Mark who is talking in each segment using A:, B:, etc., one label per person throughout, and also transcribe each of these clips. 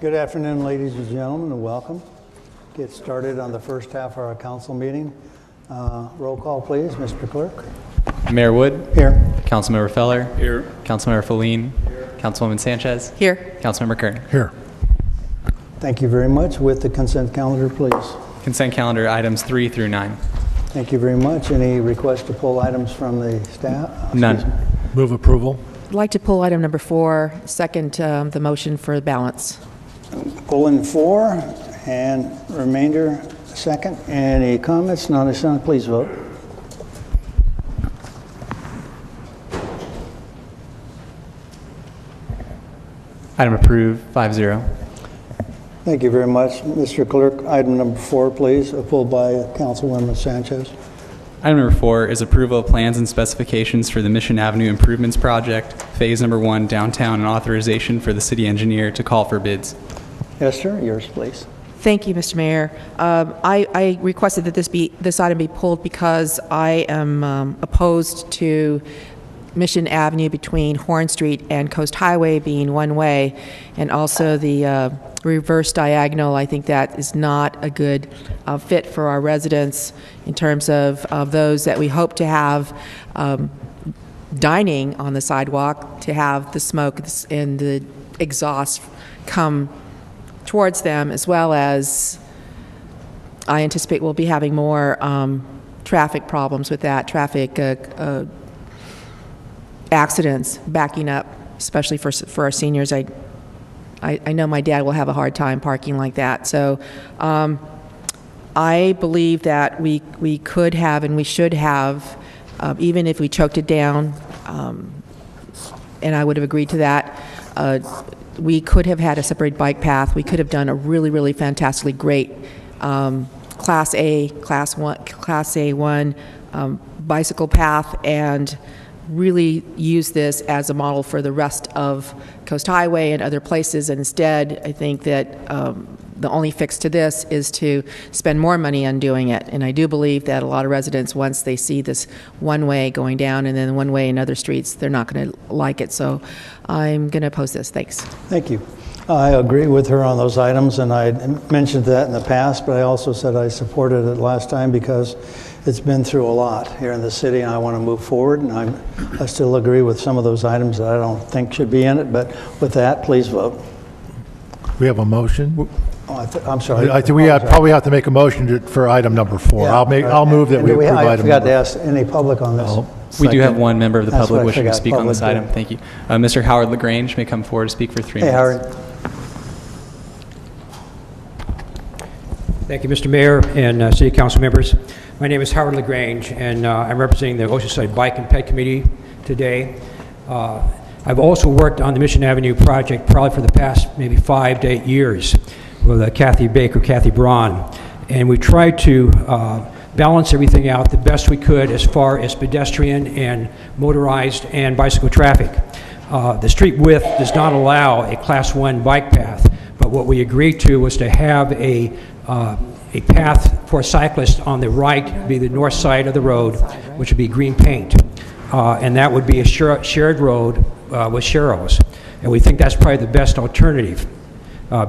A: Good afternoon, ladies and gentlemen, and welcome. Get started on the first half of our council meeting. Roll call, please, Mr. Clerk.
B: Mayor Wood.
A: Here.
B: Councilmember Feller.
C: Here.
B: Councilmember Feline. Here. Councilwoman Sanchez.
D: Here.
B: Councilmember Kern.
C: Here.
A: Thank you very much. With the consent calendar, please.
B: Consent calendar items 3 through 9.
A: Thank you very much. Any requests to pull items from the staff?
B: None.
C: Move approval.
D: I'd like to pull item number 4, second the motion for balance.
A: Pulling 4 and remainder second. Any comments? None. Please vote.
B: Item approved, 5-0.
A: Thank you very much. Mr. Clerk, item number 4, please, pulled by Councilwoman Sanchez.
B: Item number 4 is approval of plans and specifications for the Mission Avenue Improvements Project, Phase Number 1, downtown, and authorization for the city engineer to call for bids.
A: Esther, yours, please.
D: Thank you, Mr. Mayor. I requested that this item be pulled because I am opposed to Mission Avenue between Horn Street and Coast Highway being one way, and also the reverse diagonal. I think that is not a good fit for our residents in terms of those that we hope to have dining on the sidewalk, to have the smoke and the exhaust come towards them, as well as I anticipate we'll be having more traffic problems with that, traffic accidents backing up, especially for our seniors. I know my dad will have a hard time parking like that. So I believe that we could have and we should have, even if we choked it down, and I would have agreed to that, we could have had a separate bike path. We could have done a really, really fantastically great Class A1 bicycle path, and really use this as a model for the rest of Coast Highway and other places. And instead, I think that the only fix to this is to spend more money on doing it. And I do believe that a lot of residents, once they see this one way going down and then one way in other streets, they're not going to like it. So I'm going to oppose this. Thanks.
A: Thank you. I agree with her on those items, and I mentioned that in the past, but I also said I supported it last time because it's been through a lot here in the city, and I want to move forward, and I still agree with some of those items that I don't think should be in it, but with that, please vote.
C: We have a motion.
A: I'm sorry.
C: I think we probably have to make a motion for item number 4.
A: Yeah,
C: I'll move that we approve
A: I
C: item
A: forgot
C: number
A: to ask any public on this.
B: We do have one member of the public wishing to speak on this
A: Public,
B: item. Thank you. Mr. Howard LaGrange may come forward to speak for 3 minutes.
A: Hey, Howard.
E: Thank you, Mr. Mayor and City Council members. My name is Howard LaGrange, and I'm representing the Oceanside Bike and Ped Committee today. I've also worked on the Mission Avenue project probably for the past maybe 5 to 8 years with Kathy Braun, and we tried to balance everything out the best we could as far as pedestrian and motorized and bicycle traffic. The street width does not allow a Class 1 bike path, but what we agreed to was to have a path for cyclists on the right, be the north side of the road, which would be green paint. And that would be a shared road with sharrows. And we think that's probably the best alternative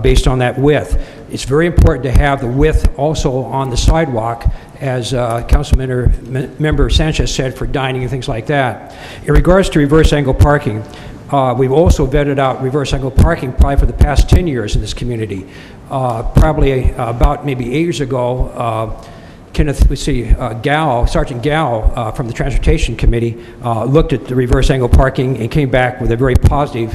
E: based on that width. It's very important to have the width also on the sidewalk, as Councilmember Sanchez said, for dining and things like that. In regards to reverse angle parking, we've also vetted out reverse angle parking probably for the past 10 years in this community. Probably about maybe 8 years ago, Sergeant Gow from the Transportation Committee looked at the reverse angle parking and came back with a very positive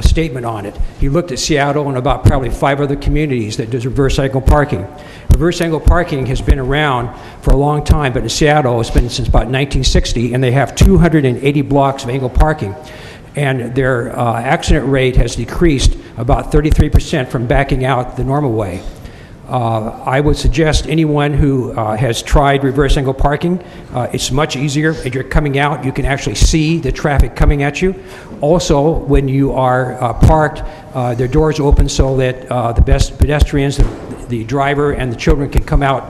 E: statement on it. He looked at Seattle and about probably 5 other communities that does reverse angle parking. Reverse angle parking has been around for a long time, but in Seattle it's been since about 1960, and they have 280 blocks of angle parking. And their accident rate has decreased about 33% from backing out the normal way. I would suggest anyone who has tried reverse angle parking, it's much easier. As you're coming out, you can actually see the traffic coming at you. Also, when you are parked, their doors open so that the best pedestrians, the driver, and the children can come out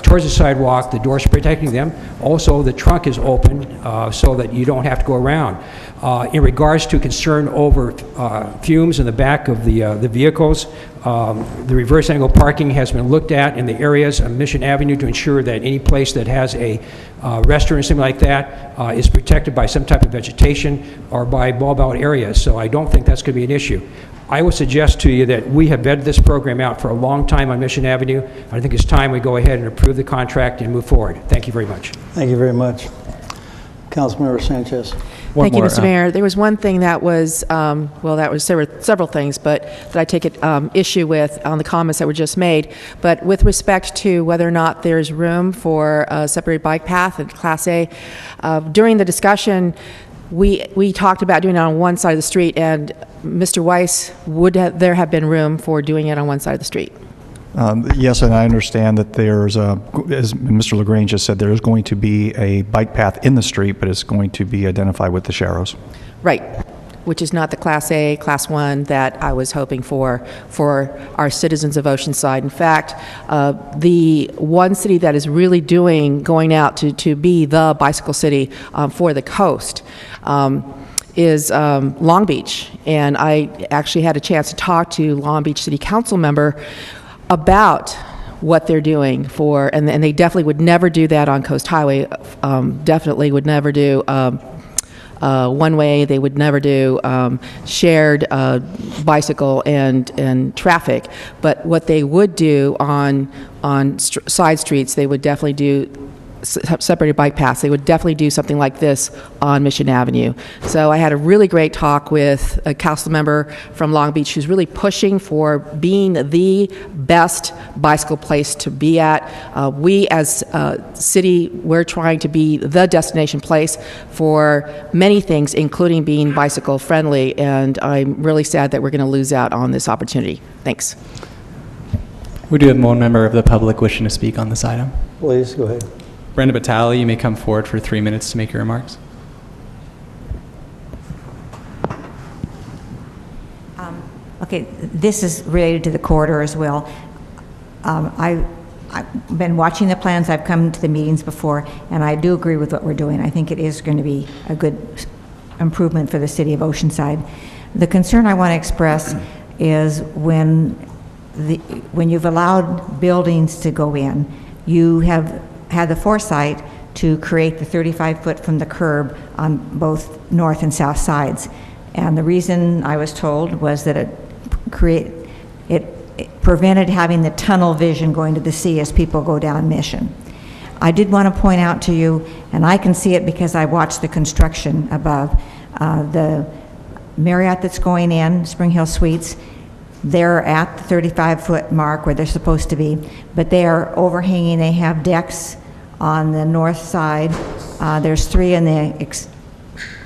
E: towards the sidewalk, the doors protecting them. Also, the trunk is open so that you don't have to go around. In regards to concern over fumes in the back of the vehicles, the reverse angle parking has been looked at in the areas of Mission Avenue to ensure that any place that has a restaurant or something like that is protected by some type of vegetation or by bulb out areas. So I don't think that's going to be an issue. I would suggest to you that we have vetted this program out for a long time on Mission Avenue. I think it's time we go ahead and approve the contract and move forward. Thank you very much.
A: Thank you very much. Councilmember Sanchez.
D: Thank you, Mr. Mayor. There was one thing that was, well, that was several things, but that I take issue with on the comments that were just made. But with respect to whether or not there's room for a separated bike path in Class A, during the discussion, we talked about doing it on one side of the street, and Mr. Weiss, there have been room for doing it on one side of the street?
F: Yes, and I understand that there's, as Mr. LaGrange just said, there is going to be a bike path in the street, but it's going to be identified with the sharrows.
D: Right, which is not the Class A, Class 1 that I was hoping for our citizens of Oceanside. In fact, the one city that is really going out to be the bicycle city for the coast is Long Beach. And I actually had a chance to talk to Long Beach City Council member about what they're doing and they definitely would never do that on Coast Highway, definitely would never do one way, they would never do shared bicycle and traffic, but what they would do on side streets, they would definitely do separated bike paths. They would definitely do something like this on Mission Avenue. So I had a really great talk with a council member from Long Beach who's really pushing for being the best bicycle place to be at. We as a city, we're trying to be the destination place for many things, including being bicycle friendly, and I'm really sad that we're going to lose out on this opportunity. Thanks.
B: We do have one member of the public wishing to speak on this item.
A: Please, go ahead.
B: Brenda Batali, you may come forward for 3 minutes to make your remarks.
G: Okay, this is related to the corridor as well. I've been watching the plans, I've come to the meetings before, and I do agree with what we're doing. I think it is going to be a good improvement for the city of Oceanside. The concern I want to express is when you've allowed buildings to go in, you have had the foresight to create the 35-foot from the curb on both north and south sides. And the reason I was told was that it prevented having the tunnel vision going to the sea as people go down Mission. I did want to point out to you, and I can see it because I watched the construction above, the Marriott that's going in, Spring Hill Suites, they're at the 35-foot mark where they're supposed to be, but they are overhanging. They have decks on the north side. There's 3 in the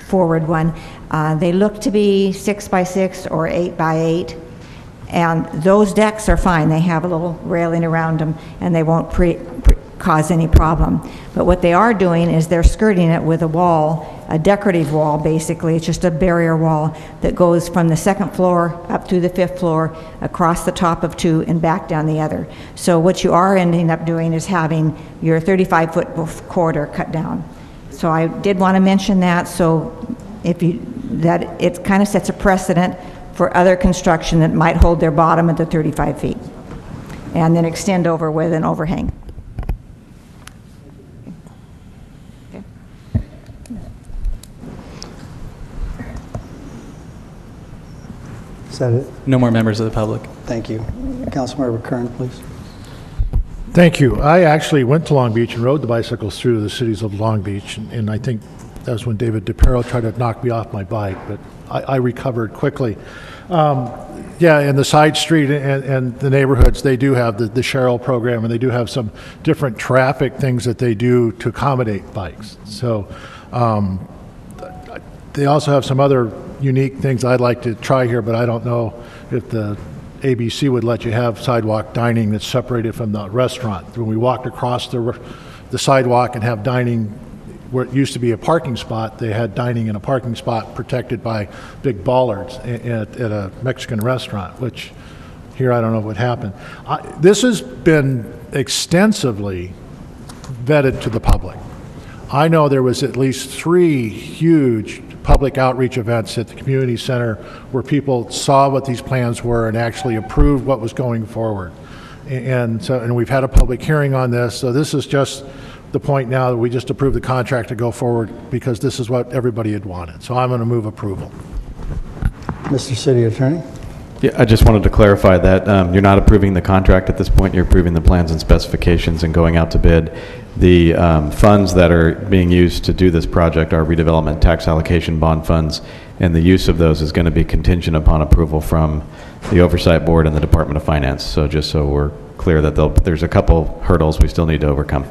G: forward one. They look to be 6 by 6 or 8 by 8, and those decks are fine. They have a little railing around them, and they won't cause any problem. But what they are doing is they're skirting it with a wall, a decorative wall basically. It's just a barrier wall that goes from the 2nd floor up through the 5th floor, across the top of 2 and back down the other. So what you are ending up doing is having your 35-foot corridor cut down. So I did want to mention that, so that it kind of sets a precedent for other construction that might hold their bottom at the 35 feet and then extend over with an overhang.
A: Is that it?
B: No more members of the public.
A: Thank you. Councilmember Kern, please.
C: Thank you. I actually went to Long Beach and rode the bicycles through the cities of Long Beach, and I think that was when David DePero tried to knock me off my bike, but I recovered quickly. Yeah, and the side street and the neighborhoods, they do have the Cheryl program, and they do have some different traffic things that they do to accommodate bikes. So they also have some other unique things I'd like to try here, but I don't know if the ABC would let you have sidewalk dining that's separated from the restaurant. When we walked across the sidewalk and have dining where it used to be a parking spot, they had dining in a parking spot protected by big bollards at a Mexican restaurant, which here I don't know what happened. This has been extensively vetted to the public. I know there was at least 3 huge public outreach events at the community center where people saw what these plans were and actually approved what was going forward. And we've had a public hearing on this, so this is just the point now that we just approved the contract to go forward because this is what everybody had wanted. So I'm going to move approval.
A: Mr. City Attorney?
H: Yeah, I just wanted to clarify that you're not approving the contract at this point. You're approving the plans and specifications and going out to bid. The funds that are being used to do this project are redevelopment tax allocation bond funds, and the use of those is going to be contingent upon approval from the Oversight Board and the Department of Finance. So just so we're clear that there's a couple hurdles we still need to overcome.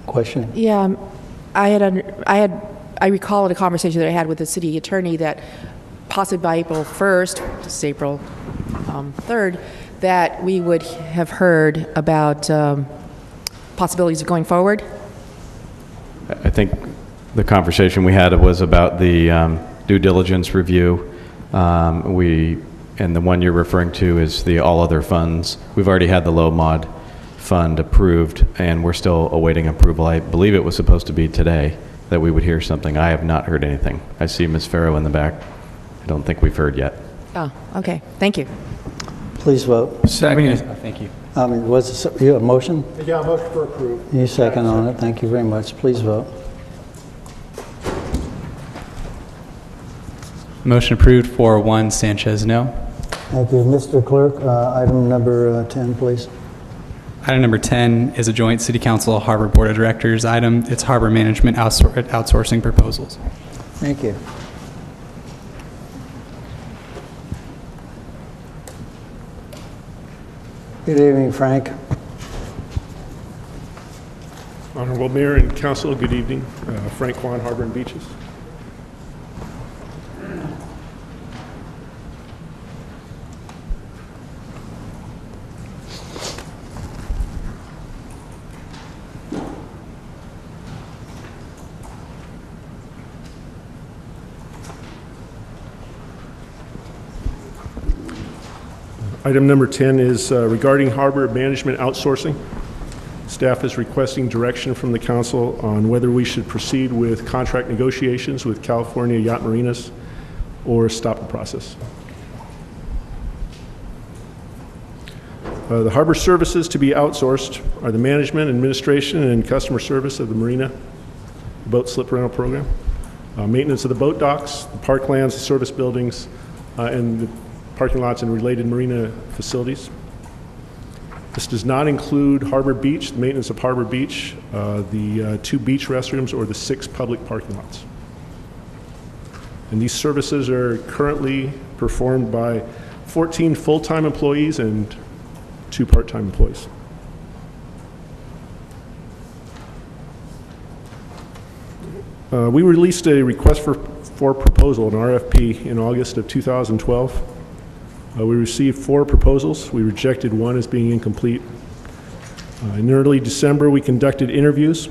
A: Question?
D: Yeah, I recall a conversation that I had with the city attorney that possibly by April 1st, this is April 3rd, that we would have heard about possibilities of going forward.
H: I think the conversation we had was about the due diligence review. And the one you're referring to is the all other funds. We've already had the low mod fund approved, and we're still awaiting approval. I believe it was supposed to be today that we would hear something. I have not heard anything. I see Ms. Farrow in the back. I don't think we've heard yet.
D: Oh, okay. Thank you.
A: Please vote.
B: Second. Thank you.
A: Was it, you have a motion?
C: Yeah, motion for approval.
A: You second on it. Thank you very much. Please vote.
B: Motion approved, 4-1, Sanchez, no.
A: Thank you. Mr. Clerk, item number 10, please.
B: Item number 10 is a joint City Council Harbor Board of Directors item. It's harbor management outsourcing proposals.
A: Thank you. Good evening, Frank.
I: Honorable Mayor and Council, good evening. Frank Kwan, Harbor and Beaches. Item number 10 is regarding harbor management outsourcing. Staff is requesting direction from the council on whether we should proceed with contract negotiations with California Yacht Marinas or stop the process. The harbor services to be outsourced are the management, administration, and customer service of the marina boat slip rental program, maintenance of the boat docks, the parklands, the service buildings, and the parking lots and related marina facilities. This does not include Harbor Beach, the maintenance of Harbor Beach, the 2 beach restrooms, or the 6 public parking lots. And these services are currently performed by 14 full-time employees and 2 part-time employees. We released a request for proposal, an RFP, in August of 2012. We received 4 proposals. We rejected 1 as being incomplete. In early December, we conducted interviews.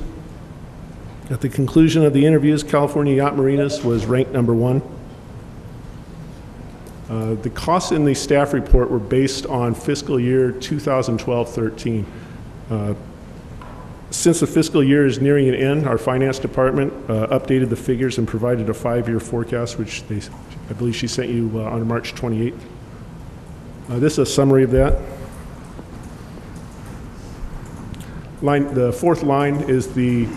I: At the conclusion of the interviews, California Yacht Marinas was ranked number 1. The costs in the staff report were based on fiscal year 2012-13. Since the fiscal year is nearing an end, our finance department updated the figures and provided a 5-year forecast, which I believe she sent you on March 28th. This is a summary of that. The 4th line is the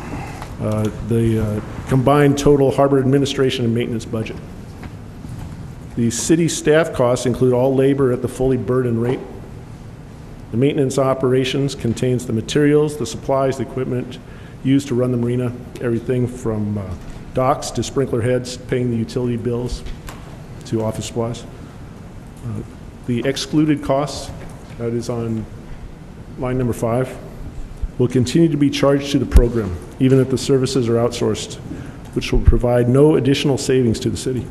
I: combined total harbor administration and maintenance budget. The city staff costs include all labor at the fully burdened rate. The maintenance operations contains the materials, the supplies, the equipment used to run the marina, everything from docks to sprinkler heads, paying the utility bills to office supplies. The excluded costs, that is on line number 5, will continue to be charged to the program, even if the services are outsourced, which will provide no additional savings to the city.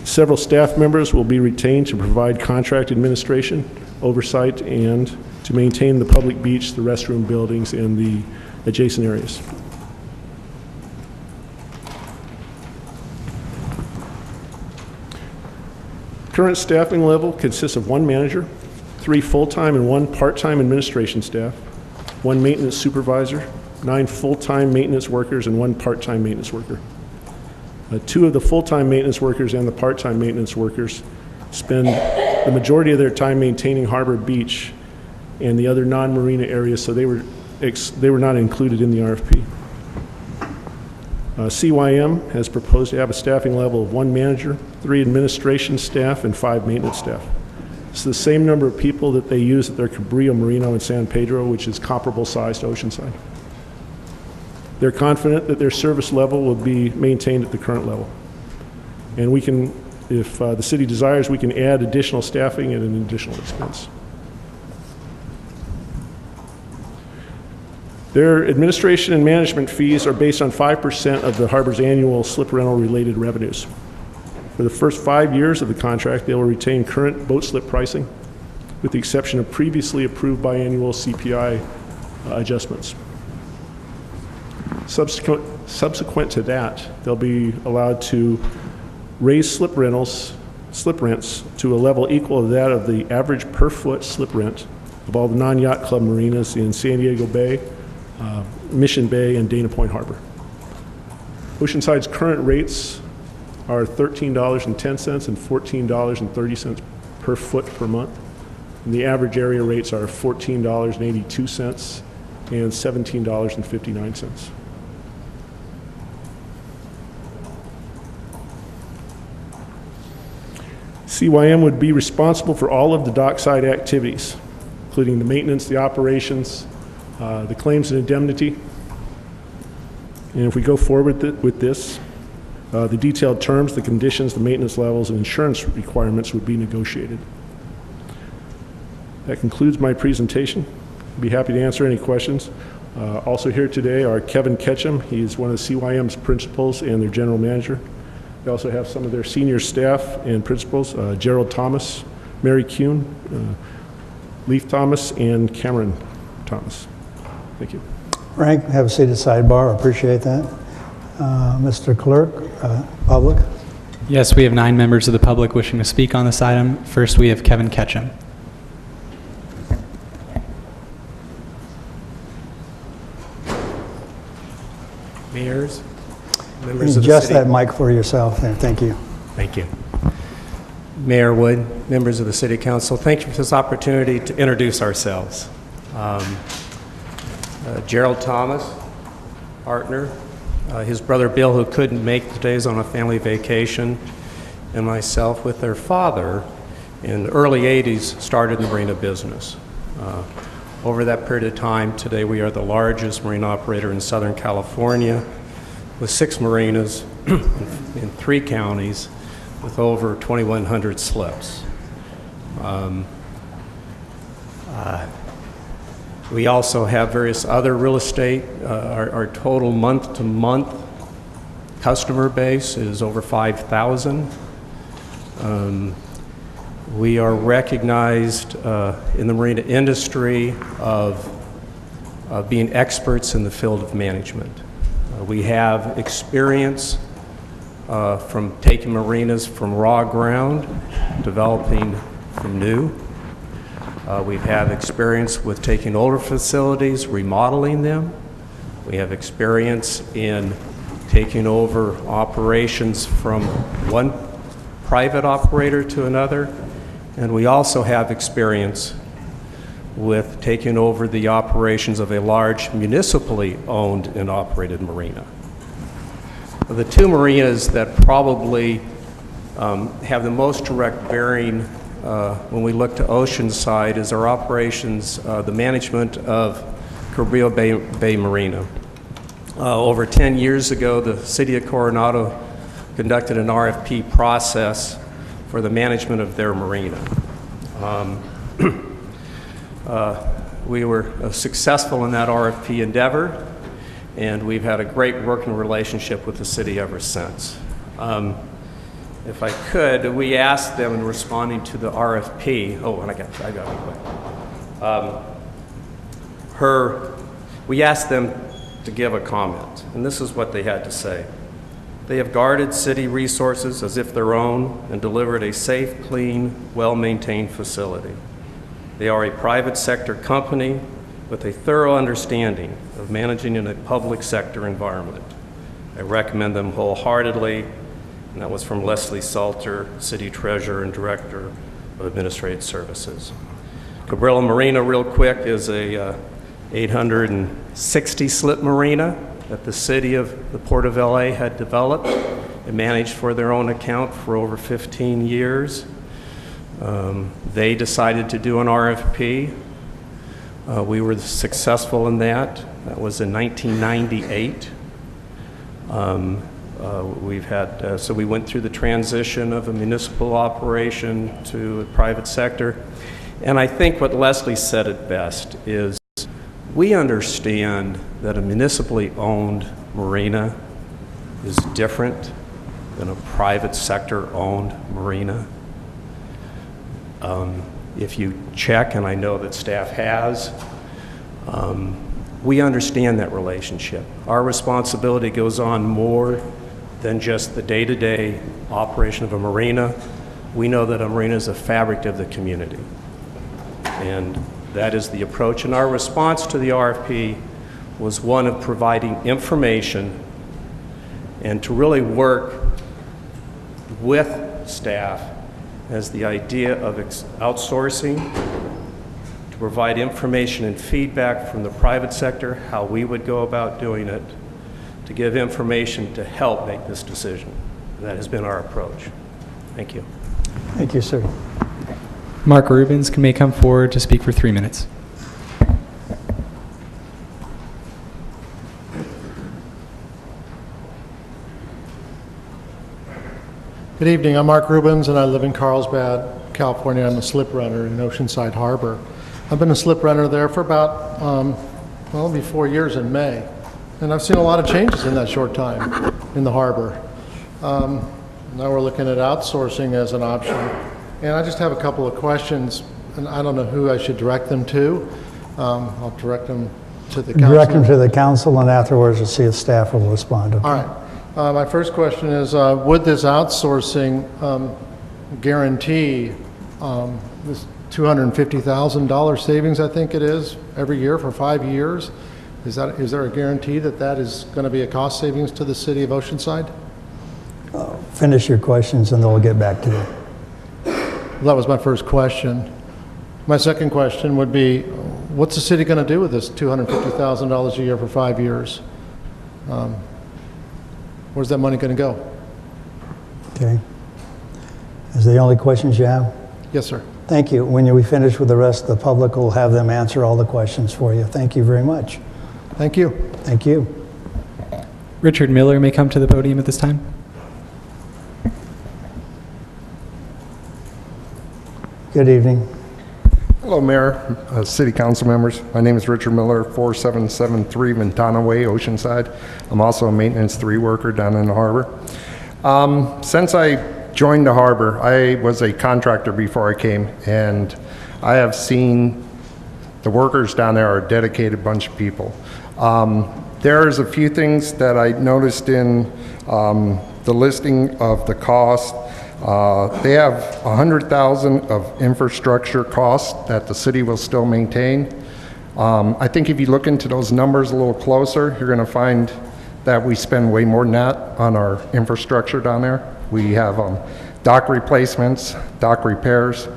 I: Several staff members will be retained to provide contract administration, oversight, and to maintain the public beach, the restroom buildings, and the adjacent areas. current staffing level consists of 1 manager, 3 full-time and 1 part-time administration staff, 1 maintenance supervisor, 9 full-time maintenance workers, and 1 part-time maintenance worker. 2 of the full-time maintenance workers and the part-time maintenance workers spend the majority of their time maintaining Harbor Beach and the other non-marina areas, so they were not included in the RFP. CYM has proposed to have a staffing level of 1 manager, 3 administration staff, and 5 maintenance staff. It's the same number of people that they use at their Cabrillo Marina in San Pedro, which is comparable size to Oceanside. They're confident that their service level will be maintained at the current level. And we can, if the city desires, we can add additional staffing at an additional expense. Their administration and management fees are based on 5% of the harbor's annual slip rental related revenues. For the first 5 years of the contract, they will retain current boat slip pricing, with the exception of previously approved biannual CPI adjustments. Subsequent to that, they'll be allowed to raise slip rents to a level equal to that of the average per foot slip rent of all the non-yacht club marinas in San Diego Bay, Mission Bay, and Dana Point Harbor. Oceanside's current rates are $13.10 and $14.30 per foot per month. And the average area rates are $14.82 and $17.59. CYM would be responsible for all of the dockside activities, including the maintenance, the operations, the claims and indemnity. And if we go forward with this, the detailed terms, the conditions, the maintenance levels, and insurance requirements would be negotiated. That concludes my presentation. I'd be happy to answer any questions. Also here today are Kevin Ketchum. He's one of the CYM's principals and their general manager. They also have some of their senior staff and principals, Gerald Thomas, Mary Kuhn, Leif Thomas, and Cameron Thomas. Thank you.
A: Frank, have a seat at sidebar. Appreciate that. Mr. Clerk, public.
B: Yes, we have 9 members of the public wishing to speak on this item. First, we have Kevin Ketchum.
J: Mayors, members of the
A: Adjust
J: city.
A: that mic for yourself there. Thank you.
J: Thank you. Mayor Wood, members of the City Council, thank you for this opportunity to introduce ourselves. Gerald Thomas, partner, his brother Bill, who couldn't make today, is on a family vacation, and myself with their father in the early 80s started the marina business. Over that period of time, today we are the largest marine operator in Southern California with 6 marinas in 3 counties with over 2,100 slips. We also have various other real estate. Our total month-to-month customer base is over 5,000. We are recognized in the marina industry of being experts in the field of management. We have experience from taking marinas from raw ground, developing from new. We've had experience with taking older facilities, remodeling them. We have experience in taking over operations from one private operator to another. And we also have experience with taking over the operations of a large municipally owned and operated marina. The 2 marinas that probably have the most direct bearing when we look to Oceanside is our operations, the management of Cabrillo Bay Marina. Over 10 years ago, the City of Coronado conducted an RFP process for the management of their marina. We were successful in that RFP endeavor, and we've had a great working relationship with the city ever since. If I could, we asked them in responding to the RFP, we asked them to give a comment, and this is what they had to say. They have guarded city resources as if their own and delivered a safe, clean, well-maintained facility. They are a private sector company with a thorough understanding of managing in a public sector environment. I recommend them wholeheartedly, and that was from Leslie Salter, City Treasurer and Director of Administrative Services. Cabrillo Marina, real quick, is a 860 slip marina that the city of the Port of LA had developed and managed for their own account for over 15 years. They decided to do an RFP. We were successful in that. That was in 1998. So we went through the transition of a municipal operation to a private sector. And I think what Leslie said it best is we understand that a municipally owned marina is different than a private sector owned marina. If you check, and I know that staff has, we understand that relationship. Our responsibility goes on more than just the day-to-day operation of a marina. We know that a marina is a fabric of the community. And that is the approach. And our response to the RFP was one of providing information and to really work with staff as the idea of outsourcing, to provide information and feedback from the private sector, how we would go about doing it, to give information to help make this decision. That has been our approach. Thank you.
A: Thank you, sir.
B: Mark Rubens may come forward to speak for 3 minutes.
C: Good evening. I'm Mark Rubens, and I live in Carlsbad, California. I'm a slip runner in Oceanside Harbor. I've been a slip runner there for about, it'll be 4 years in May. And I've seen a lot of changes in that short time in the harbor. Now we're looking at outsourcing as an option. And I just have a couple of questions, and I don't know who I should direct them to. I'll direct them to the council.
A: Direct them to the council, and afterwards we'll see if staff will respond. Okay?
C: All right. My first question is, would this outsourcing guarantee this $250,000 savings, I think it is, every year for 5 years? Is there a guarantee that that is going to be a cost savings to the city of Oceanside?
A: Finish your questions, and then we'll get back to you.
C: That was my first question. My second question would be, what's the city going to do with this $250,000 a year for 5 years? Where's that money going to go?
A: Okay. Is that the only questions you have?
C: Yes, sir.
A: Thank you. When we finish with the rest, the public will have them answer all the questions for you. Thank you very much.
C: Thank you.
A: Thank you.
B: Richard Miller may come to the podium at this time.
A: Good evening.
K: Hello, Mayor, City Council members. My name is Richard Miller, 4773 Ventana Way, Oceanside. I'm also a Maintenance 3 worker down in the harbor. Since I joined the harbor, I was a contractor before I came, and I have seen the workers down there are a dedicated bunch of people. There's a few things that I noticed in the listing of the cost. They have $100,000 of infrastructure costs that the city will still maintain. I think if you look into those numbers a little closer, you're going to find that we spend way more than that on our infrastructure down there. We have dock replacements, dock repairs,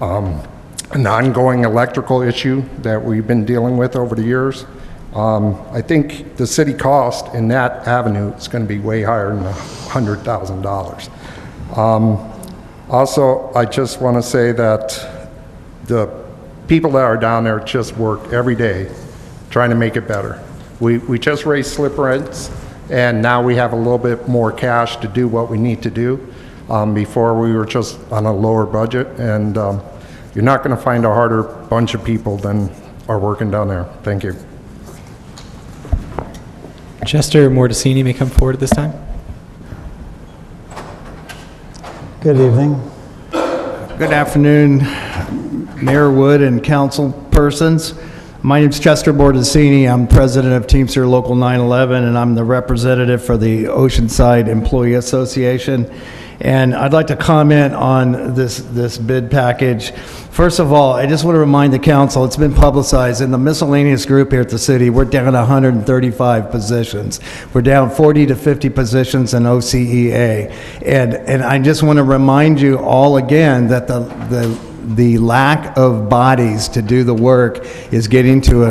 K: an ongoing electrical issue that we've been dealing with over the years. I think the city cost in that avenue is going to be way higher than $100,000. Also, I just want to say that the people that are down there just work every day trying to make it better. We just raised slip rents, and now we have a little bit more cash to do what we need to do. Before we were just on a lower budget, and you're not going to find a harder bunch of people than are working down there. Thank you.
B: Chester Mordecini may come forward at this time.
A: Good evening.
L: Good afternoon, Mayor Wood and council persons. My name's Chester Bordesini. I'm president of Teamster Local 911, and I'm the representative for the Oceanside Employee Association. And I'd like to comment on this bid package. First of all, I just want to remind the council, it's been publicized in the miscellaneous group here at the city, we're down 135 positions. We're down 40 to 50 positions in OCEA. And I just want to remind you all again that the lack of bodies to do the work is getting to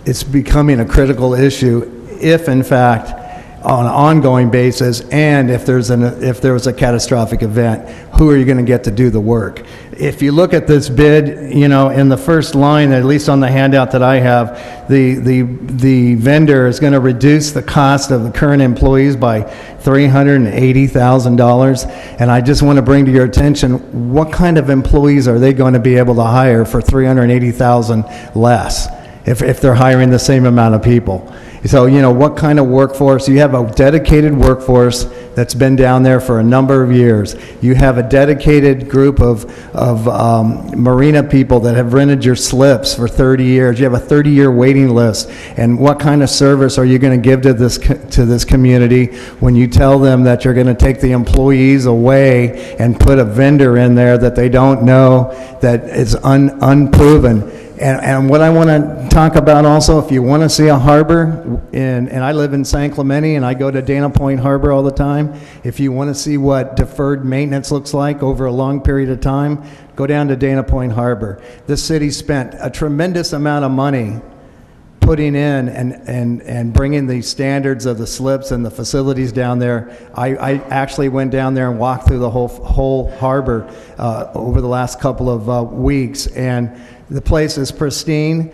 L: it's becoming a critical issue if in fact on an ongoing basis, and if there was a catastrophic event, who are you going to get to do the work? If you look at this bid, you know, in the first line, at least on the handout that I have, the vendor is going to reduce the cost of the current employees by $380,000. And I just want to bring to your attention, what kind of employees are they going to be able to hire for $380,000 less if they're hiring the same amount of people? So, you know, what kind of workforce? You have a dedicated workforce that's been down there for a number of years. You have a dedicated group of marina people that have rented your slips for 30 years. You have a 30-year waiting list. And what kind of service are you going to give to this community when you tell them that you're going to take the employees away and put a vendor in there that they don't know, that is unproven? And what I want to talk about also, if you want to see a harbor, and I live in San Clemente and I go to Dana Point Harbor all the time, if you want to see what deferred maintenance looks like over a long period of time, go down to Dana Point Harbor. This city spent a tremendous amount of money putting in and bringing the standards of the slips and the facilities down there. I actually went down there and walked through the whole harbor over the last couple of weeks, and the place is pristine.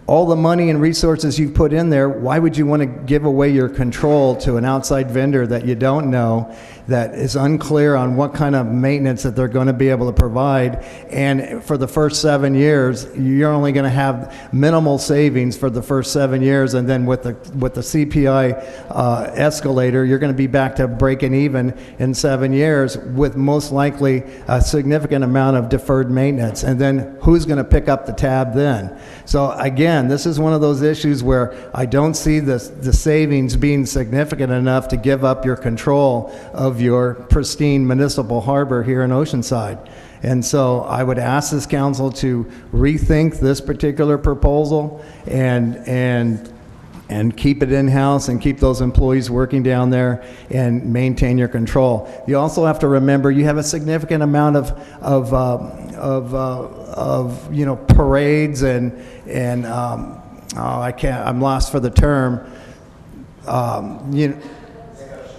L: All the money and resources you've put in there, why would you want to give away your control to an outside vendor that you don't know, that is unclear on what kind of maintenance that they're going to be able to provide? And for the first 7 years, you're only going to have minimal savings for the first 7 years, and then with the CPI escalator, you're going to be back to breaking even in 7 years with most likely a significant amount of deferred maintenance. And then who's going to pick up the tab then? So again, this is one of those issues where I don't see the savings being significant enough to give up your control of your pristine municipal harbor here in Oceanside. And so I would ask this council to rethink this particular proposal and keep it in-house and keep those employees working down there and maintain your control. You also have to remember you have a significant amount of you know, parades and I'm lost for the term. You know,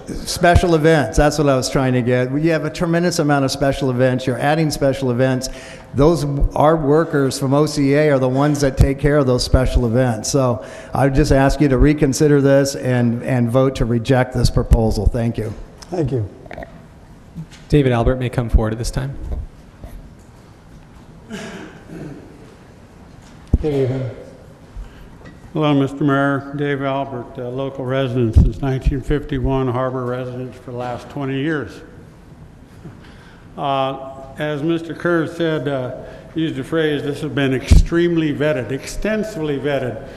L: special events, that's what I was trying to get. You have a tremendous amount of special events. You're adding special events. Our workers from OCA are the ones that take care of those special events. So I would just ask you to reconsider this and vote to reject this proposal. Thank you.
A: Thank you.
B: David Albert may come forward at this time.
A: Good evening.
M: Hello, Mr. Mayor. Dave Albert, local resident since 1951, harbor resident for the last 20 years. As Mr. Kerr said, used the phrase, this has been extremely vetted, extensively vetted,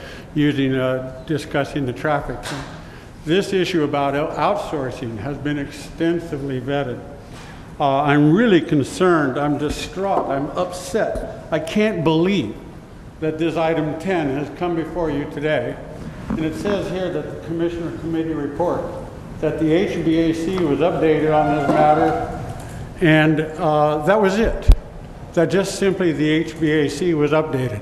M: discussing the traffic. This issue about outsourcing has been extensively vetted. I'm really concerned, I'm distraught, I'm upset. I can't believe that this item 10 has come before you today. And it says here that the Commissioner Committee report that the HVAC was updated on this matter, and that was it. That just simply the HVAC was updated.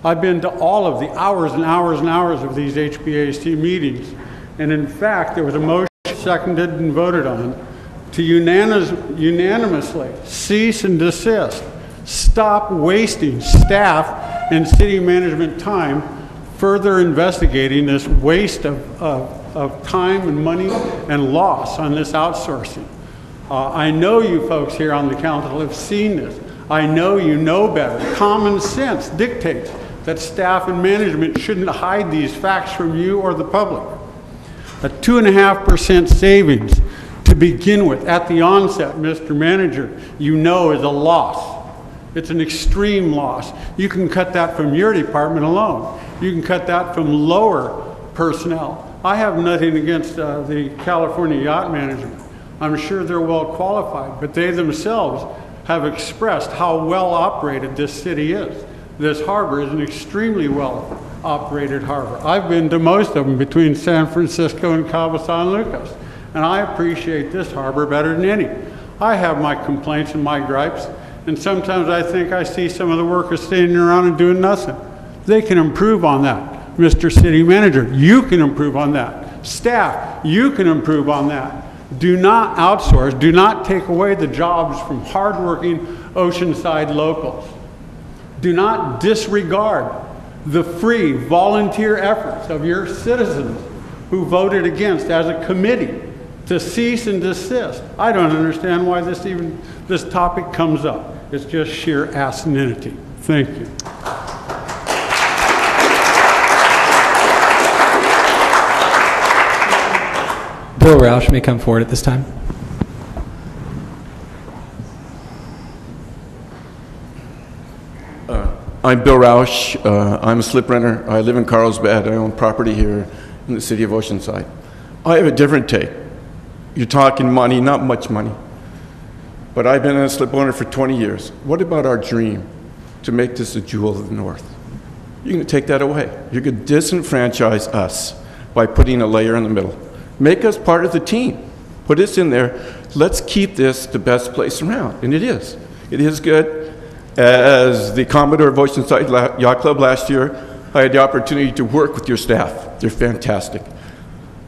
M: I've been to all of the hours and hours and hours of these HVAC meetings, and in fact, there was a motion seconded and voted on to unanimously cease and desist. Stop wasting staff and city management time further investigating this waste of time and money and loss on this outsourcing. I know you folks here on the council have seen this. I know you know better. Common sense dictates that staff and management shouldn't hide these facts from you or the public. A 2.5% savings to begin with at the onset, Mr. Manager, you know is a loss. It's an extreme loss. You can cut that from your department alone. You can cut that from lower personnel. I have nothing against the California Yacht Management. I'm sure they're well qualified, but they themselves have expressed how well operated this city is. This harbor is an extremely well operated harbor. I've been to most of them between San Francisco and Cabo San Lucas, and I appreciate this harbor better than any. I have my complaints and my gripes, and sometimes I think I see some of the workers standing around and doing nothing. They can improve on that. Mr. City Manager, you can improve on that. Staff, you can improve on that. Do not outsource, do not take away the jobs from hardworking Oceanside locals. Do not disregard the free volunteer efforts of your citizens who voted against as a committee to cease and desist. I don't understand why this topic comes up. It's just sheer asininity. Thank you.
B: Bill Roush may come forward at this time.
N: I'm Bill Roush. I'm a slip renter. I live in Carlsbad. I own property here in the city of Oceanside. I have a different take. You're talking money, not much money. But I've been a slip owner for 20 years. What about our dream to make this a jewel of the North? You're going to take that away. You're going to disenfranchise us by putting a layer in the middle. Make us part of the team. Put us in there. Let's keep this the best place around. And it is. It is good. As the Commodore of Oceanside Yacht Club last year, I had the opportunity to work with your staff. They're fantastic.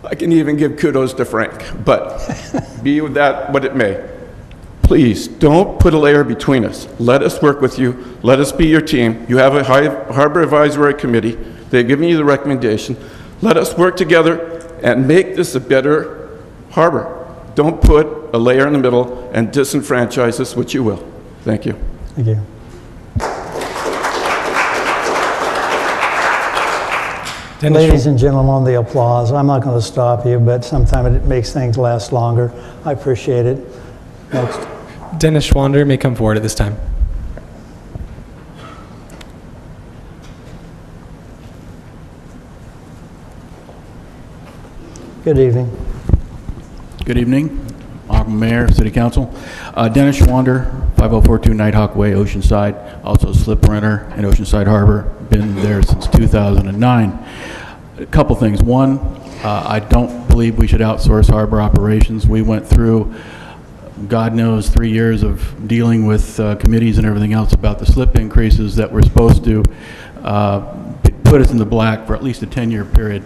N: I can even give kudos to Frank, but be with that what it may. Please, don't put a layer between us. Let us work with you. Let us be your team. You have a Harbor Advisory Committee. They've given you the recommendation. Let us work together and make this a better harbor. Don't put a layer in the middle and disenfranchise us, which you will. Thank you.
A: Thank you. Ladies and gentlemen, the applause. I'm not going to stop you, but sometimes it makes things last longer. I appreciate it. Next.
B: Dennis Schwander may come forward at this time.
A: Good evening.
O: Good evening, Honorable Mayor, City Council. Dennis Schwander, 5042 Nighthawk Way, Oceanside, also a slip renter in Oceanside Harbor. Been there since 2009. A couple things. One, I don't believe we should outsource harbor operations. We went through, God knows, 3 years of dealing with committees and everything else about the slip increases that were supposed to put us in the black for at least a 10-year period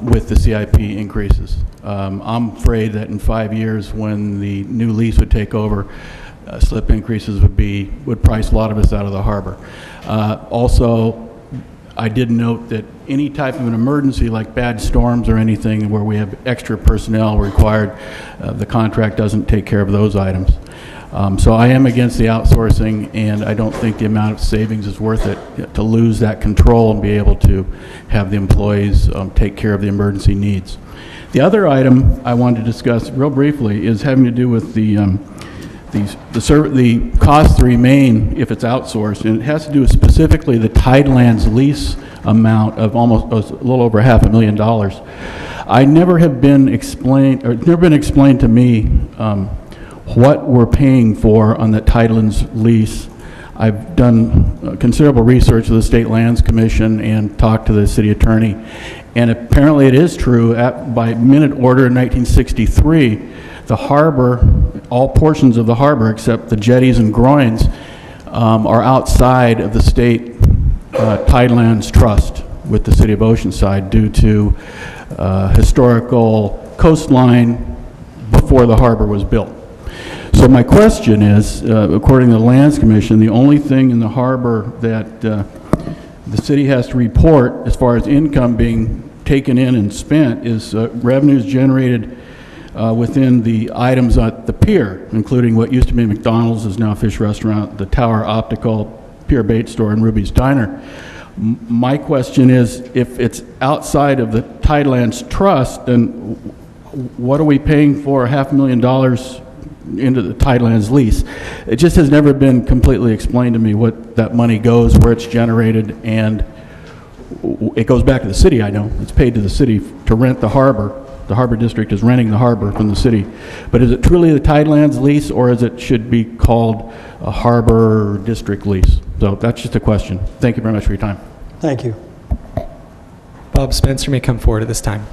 O: with the CIP increases. I'm afraid that in 5 years, when the new lease would take over, slip increases would price a lot of us out of the harbor. Also, I did note that any type of an emergency like bad storms or anything where we have extra personnel required, the contract doesn't take care of those items. So I am against the outsourcing, and I don't think the amount of savings is worth it to lose that control and be able to have the employees take care of the emergency needs. The other item I wanted to discuss real briefly is having to do with the cost to remain if it's outsourced, and it has to do with specifically the Tidelands lease amount of almost a little over $500,000. I never have been explained, or it's never been explained to me what we're paying for on the Tidelands lease. I've done considerable research with the State Lands Commission and talked to the city attorney, and apparently it is true. By minute order in 1963, the harbor, all portions of the harbor except the jetties and groins, are outside of the state Tidelands Trust with the city of Oceanside due to historical coastline before the harbor was built. So my question is, according to the Lands Commission, the only thing in the harbor that the city has to report as far as income being taken in and spent is revenues generated within the items at the pier, including what used to be McDonald's is now Fish Restaurant, the Tower Optical, Pier Bait Store, and Ruby's Diner. My question is, if it's outside of the Tidelands Trust, then what are we paying for $500,000 into the Tidelands lease. It just has never been completely explained to me what that money goes, where it's generated, and it goes back to the city, I know. It's paid to the city to rent the harbor. The harbor district is renting the harbor from the city. But is it truly the Tidelands lease, or is it should be called a harbor district lease? So that's just a question. Thank you very much for your time.
A: Thank you.
B: Bob Spencer may come forward at this time.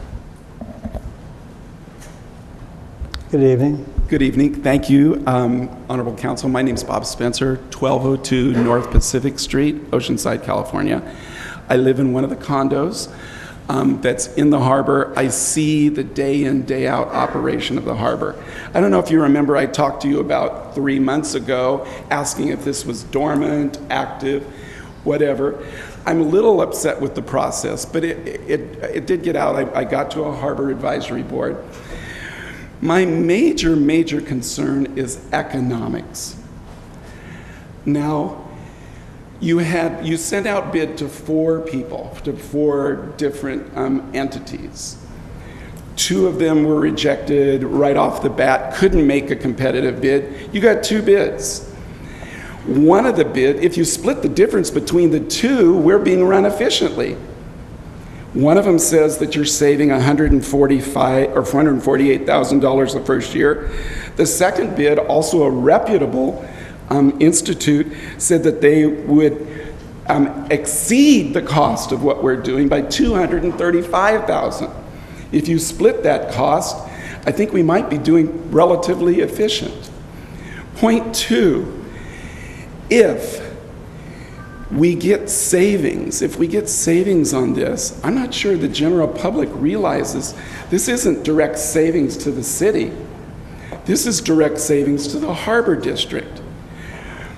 A: Good evening.
P: Good evening. Thank you, Honorable Council. My name is Bob Spencer, 1202 North Pacific Street, Oceanside, California. I live in one of the condos that's in the harbor. I see the day in, day out operation of the harbor. I don't know if you remember, I talked to you about 3 months ago asking if this was dormant, active, whatever. I'm a little upset with the process, but it did get out. I got to a harbor advisory board. My major concern is economics. Now, you sent out bid to 4 people, to 4 different entities. 2 of them were rejected right off the bat, couldn't make a competitive bid. You got 2 bids. One of the bid, if you split the difference between the 2, we're being run efficiently. One of them says that you're saving $145,000 or $448,000 the first year. The second bid, also a reputable institute, said that they would exceed the cost of what we're doing by $235,000. If you split that cost, I think we might be doing relatively efficient. Point 2, if we get savings on this, I'm not sure the general public realizes this isn't direct savings to the city. This is direct savings to the harbor district.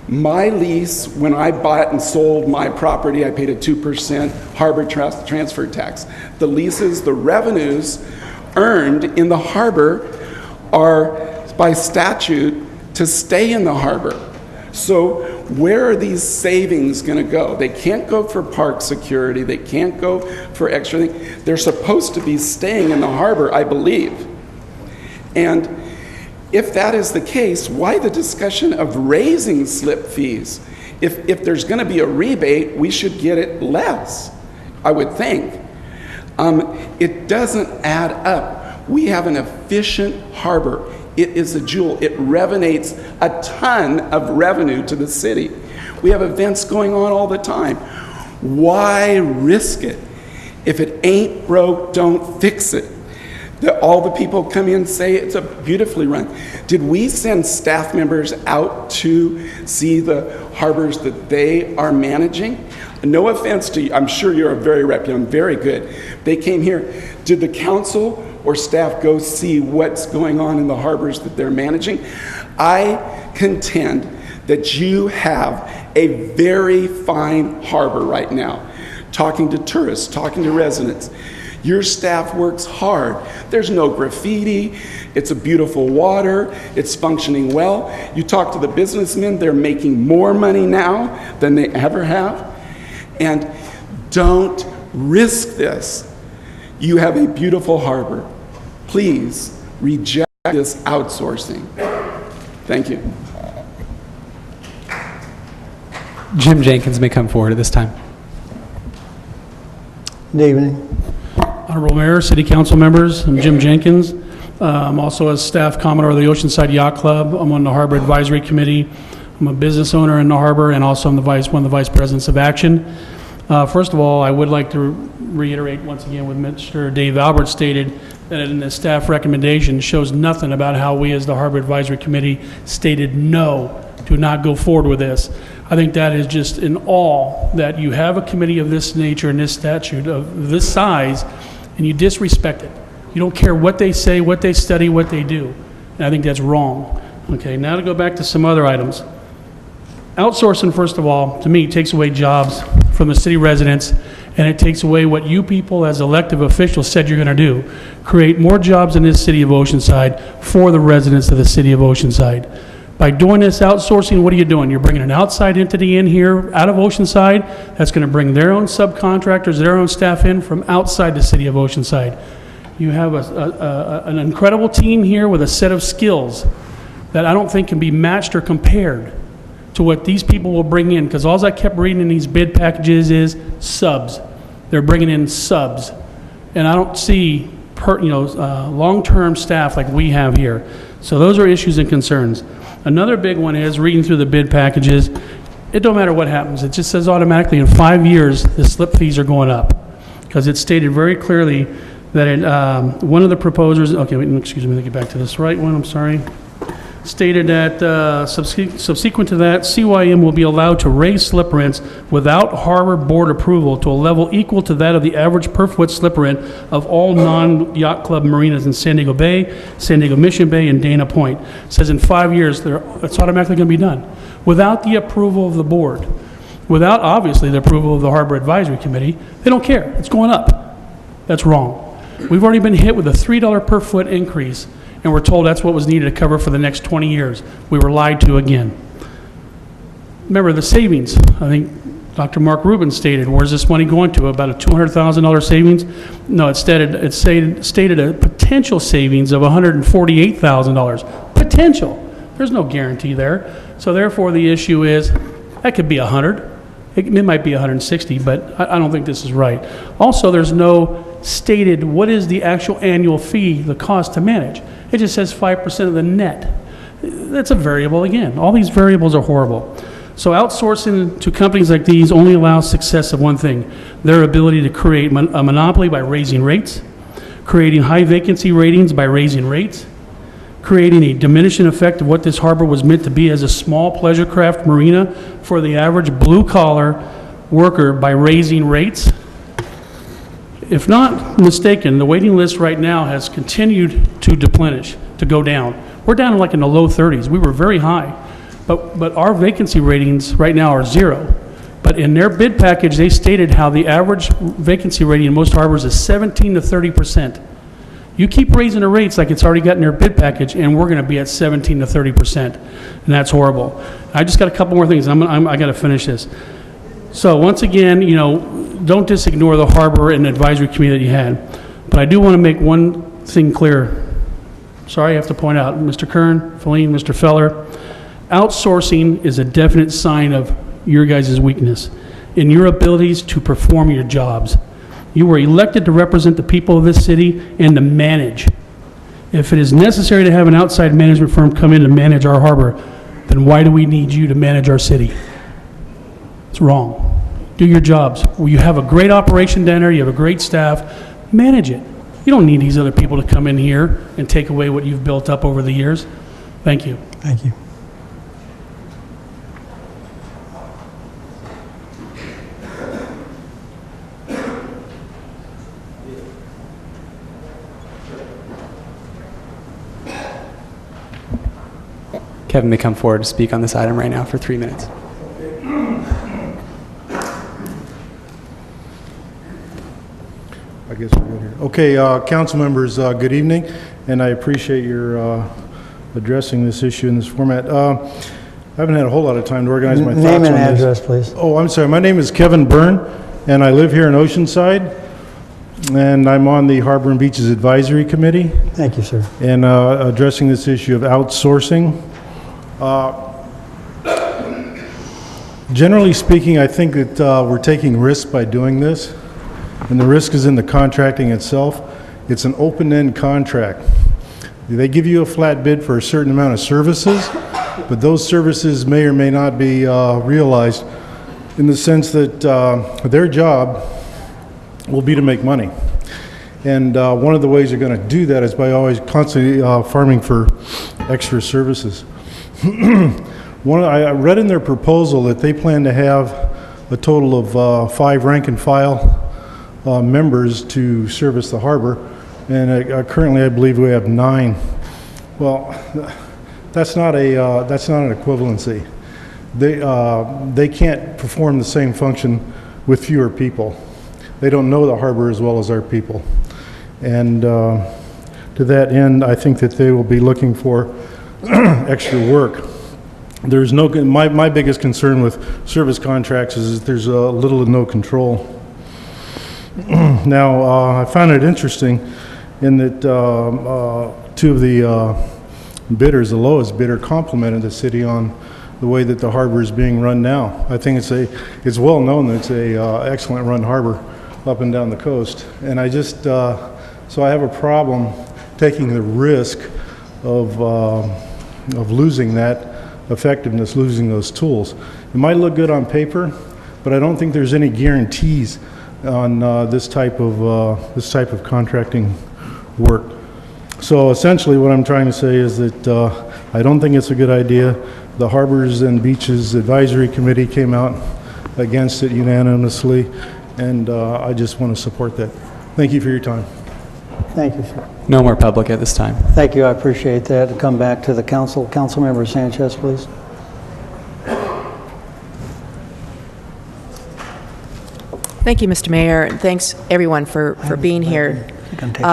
P: My lease, when I bought and sold my property, I paid a 2% harbor transfer tax. The leases, the revenues earned in the harbor are by statute to stay in the harbor. So where are these savings going to go? They can't go for park security. They can't go for extra things. They're supposed to be staying in the harbor, I believe. And if that is the case, why the discussion of raising slip fees? If there's going to be a rebate, we should get it less, I would think. It doesn't add up. We have an efficient harbor. It is a jewel. It revenates a ton of revenue to the city. We have events going on all the time. Why risk it? If it ain't broke, don't fix it. All the people come in and say it's a beautifully run. Did we send staff members out to see the harbors that they are managing? No offense to you. I'm sure you're a very reputable, very good. They came here. Did the council or staff go see what's going on in the harbors that they're managing? I contend that you have a very fine harbor right now. Talking to tourists, talking to residents. Your staff works hard. There's no graffiti. It's a beautiful water. It's functioning well. You talk to the businessmen, they're making more money now than they ever have. And don't risk this. You have a beautiful harbor. Please reject this outsourcing. Thank you.
B: Jim Jenkins may come forward at this time.
A: Good evening.
Q: Honorable Mayor, City Council members, I'm Jim Jenkins. I'm also a staff commodore of the Oceanside Yacht Club. I'm on the Harbor Advisory Committee. I'm a business owner in the harbor, and also I'm one of the vice presidents of Action. First of all, I would like to reiterate once again what Mr. Dave Albert stated, that in the staff recommendation shows nothing about how we as the Harbor Advisory Committee stated no, do not go forward with this. I think that is just in awe that you have a committee of this nature and this statute of this size, and you disrespect it. You don't care what they say, what they study, what they do. And I think that's wrong. Okay, now to go back to some other items. Outsourcing, first of all, to me, takes away jobs from the city residents, and it takes away what you people as elected officials said you're going to do. Create more jobs in this city of Oceanside for the residents of the city of Oceanside. By doing this outsourcing, what are you doing? You're bringing an outside entity in here out of Oceanside that's going to bring their own subcontractors, their own staff in from outside the city of Oceanside. You have an incredible team here with a set of skills. that I don't think can be matched or compared to what these people will bring in, because all I kept reading in these bid packages is subs. They're bringing in subs. And I don't see long-term staff like we have here. So those are issues and concerns. Another big one is, reading through the bid packages, it don't matter what happens. It just says automatically in 5 years, the slip fees are going up. Because it's stated very clearly that one of the proposers, okay, wait, excuse me, let me get back to this right one, I'm sorry. Stated that subsequent to that, CYM will be allowed to raise slip rents without harbor board approval to a level equal to that of the average per foot slip rent of all non-yacht club marinas in San Diego Bay, San Diego Mission Bay, and Dana Point. It says in 5 years, it's automatically going to be done without the approval of the board, without obviously the approval of the Harbor Advisory Committee. They don't care. It's going up. That's wrong. We've already been hit with a $3 per foot increase, and we're told that's what was needed to cover for the next 20 years. We were lied to again. Remember the savings. I think Dr. Mark Rubin stated, where's this money going to? About a $200,000 savings? No, it stated a potential savings of $148,000. Potential. There's no guarantee there. So therefore the issue is, that could be 100. It might be 160, but I don't think this is right. Also, there's no stated what is the actual annual fee, the cost to manage. It just says 5% of the net. That's a variable again. All these variables are horrible. So outsourcing to companies like these only allows success of one thing: their ability to create a monopoly by raising rates, creating high vacancy ratings by raising rates, creating a diminishing effect of what this harbor was meant to be as a small pleasure craft marina for the average blue-collar worker by raising rates. If not mistaken, the waiting list right now has continued to deplenish, to go down. We're down like in the low 30s. We were very high, but our vacancy ratings right now are 0. But in their bid package, they stated how the average vacancy rating in most harbors is 17 to 30%. You keep raising the rates like it's already got in their bid package, and we're going to be at 17 to 30%, and that's horrible. I just got a couple more things. I got to finish this. So once again, don't disignore the harbor and advisory committee that you had. But I do want to make one thing clear. Sorry, I have to point out, Mr. Kern, Feline, Mr. Feller, outsourcing is a definite sign of your guys' weakness in your abilities to perform your jobs. You were elected to represent the people of this city and to manage. If it is necessary to have an outside management firm come in to manage our harbor, then why do we need you to manage our city? It's wrong. Do your jobs. Well, you have a great operation down there, you have a great staff, manage it. You don't need these other people to come in here and take away what you've built up over the years. Thank you.
A: Thank you.
B: Kevin may come forward to speak on this item right now for 3 minutes.
R: I guess we're good here. Okay, council members, good evening, and I appreciate your addressing this issue in this format. I haven't had a whole lot of time to organize my thoughts on this.
A: Name and address, please.
R: Oh, I'm sorry. My name is Kevin Byrne, and I live here in Oceanside, and I'm on the Harbor and Beaches Advisory Committee.
A: Thank you, sir.
R: And addressing this issue of outsourcing. Generally speaking, I think that we're taking risks by doing this, and the risk is in the contracting itself. It's an open-end contract. They give you a flat bid for a certain amount of services, but those services may or may not be realized in the sense that their job will be to make money. And one of the ways you're going to do that is by always constantly farming for extra services. I read in their proposal that they plan to have a total of 5 rank and file members to service the harbor, and currently I believe we have 9. Well, that's not an equivalency. They can't perform the same function with fewer people. They don't know the harbor as well as our people, and to that end, I think that they will be looking for extra work. There's no, my biggest concern with service contracts is that there's little to no control. Now, I found it interesting in that 2 of the bidders, the lowest bidder, complimented the city on the way that the harbor is being run now. I think it's well known that it's a excellent run harbor up and down the coast. And I just, so I have a problem taking the risk of losing that effectiveness, losing those tools. It might look good on paper, but I don't think there's any guarantees on this type of contracting work. So essentially what I'm trying to say is that I don't think it's a good idea. The Harbors and Beaches Advisory Committee came out against it unanimously, and I just want to support that. Thank you for your time.
A: Thank you, sir.
B: No more public at this time.
A: Thank you, I appreciate that. Come back to the council. Councilmember Sanchez, please.
D: Thank you, Mr. Mayor, and thanks everyone for being here.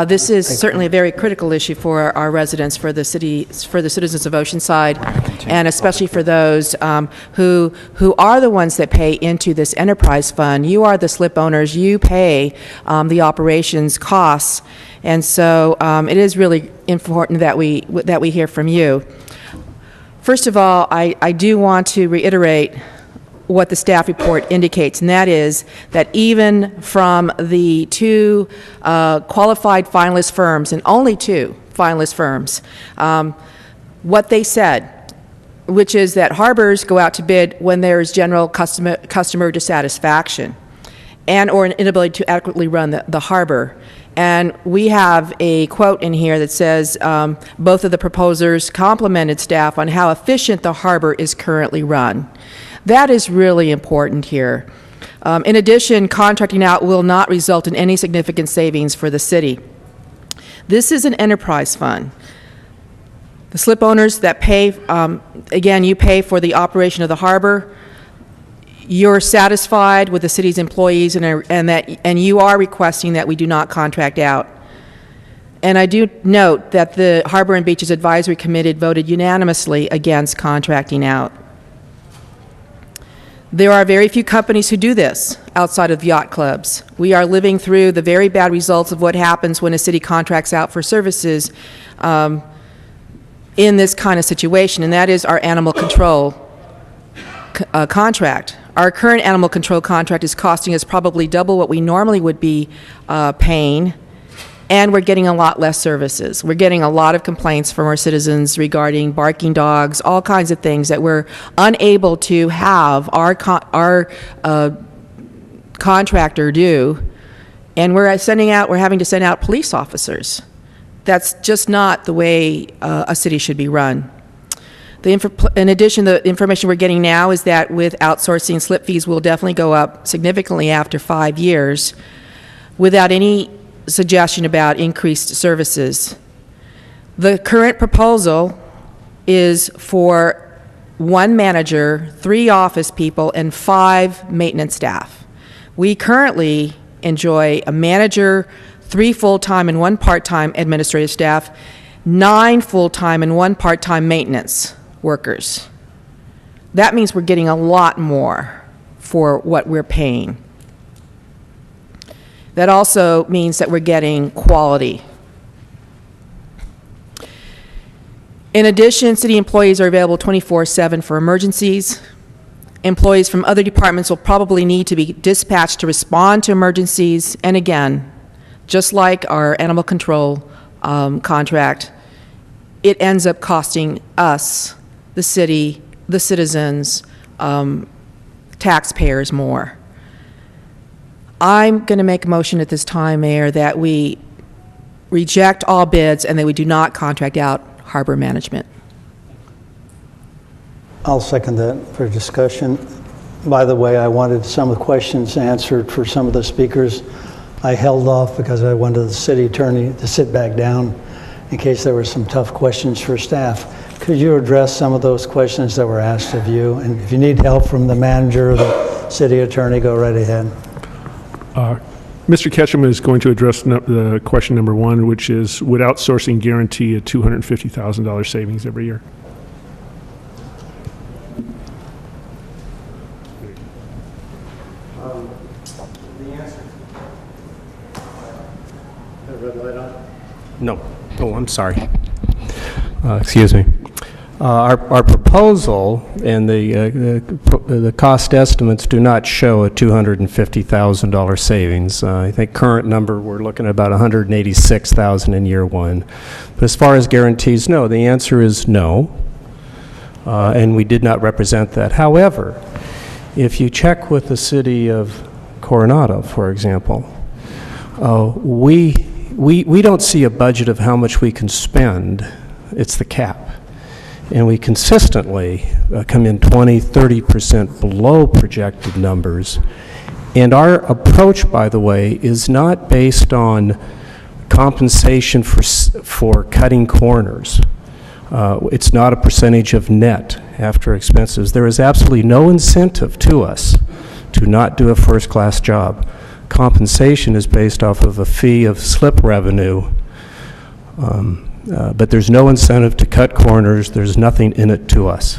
D: This is certainly a very critical issue for our residents, for the city, for the citizens of Oceanside, and especially for those who are the ones that pay into this enterprise fund. You are the slip owners. You pay the operations costs, and so it is really important that we hear from you. First of all, I do want to reiterate what the staff report indicates, and that is that even from the two qualified finalist firms, and only two finalist firms, what they said, which is that harbors go out to bid when there is general customer dissatisfaction and or an inability to adequately run the harbor. And we have a quote in here that says both of the proposers complimented staff on how efficient the harbor is currently run. That is really important here. In addition, contracting out will not result in any significant savings for the city. This is an enterprise fund. The slip owners that pay, again, you pay for the operation of the harbor. You're satisfied with the city's employees, and you are requesting that we do not contract out. And I do note that the Harbor and Beaches Advisory Committee voted unanimously against contracting out. There are very few companies who do this outside of yacht clubs. We are living through the very bad results of what happens when a city contracts out for services in this kind of situation, and that is our animal control contract. Our current animal control contract is costing us probably double what we normally would be paying, and we're getting a lot less services. We're getting a lot of complaints from our citizens regarding barking dogs, all kinds of things that we're unable to have our contractor do, and we're having to send out police officers. That's just not the way a city should be run. In addition, the information we're getting now is that with outsourcing, slip fees will definitely go up significantly after 5 years without any suggestion about increased services. The current proposal is for 1 manager, 3 office people, and 5 maintenance staff. We currently enjoy a manager, 3 full-time and 1 part-time administrative staff, 9 full-time and 1 part-time maintenance workers. That means we're getting a lot more for what we're paying. That also means that we're getting quality. In addition, city employees are available 24/7 for emergencies. Employees from other departments will probably need to be dispatched to respond to emergencies. And again, just like our animal control contract, it ends up costing us, the city, the citizens, taxpayers more. I'm going to make a motion at this time, Mayor, that we reject all bids and that we do not contract out harbor management.
A: I'll second that for discussion. By the way, I wanted some of the questions answered for some of the speakers. I held off because I wanted the city attorney to sit back down in case there were some tough questions for staff. Could you address some of those questions that were asked of you? And if you need help from the manager or the city attorney, go right ahead.
I: Mr. Ketchum is going to address the question number 1, which is, would outsourcing guarantee a $250,000 savings every year?
A: The answer. Red light on?
J: No. Oh, I'm sorry. excuse me. Our proposal and the cost estimates do not show a $250,000 savings. I think current number, we're looking at about $186,000 in year one. But as far as guarantees, no. The answer is no, and we did not represent that. However, if you check with the city of Coronado, for example, we don't see a budget of how much we can spend. It's the cap. And we consistently come in 20, 30% below projected numbers. And our approach, by the way, is not based on compensation for cutting corners. It's not a percentage of net after expenses. There is absolutely no incentive to us to not do a first-class job. Compensation is based off of a fee of slip revenue. But there's no incentive to cut corners. There's nothing in it to us.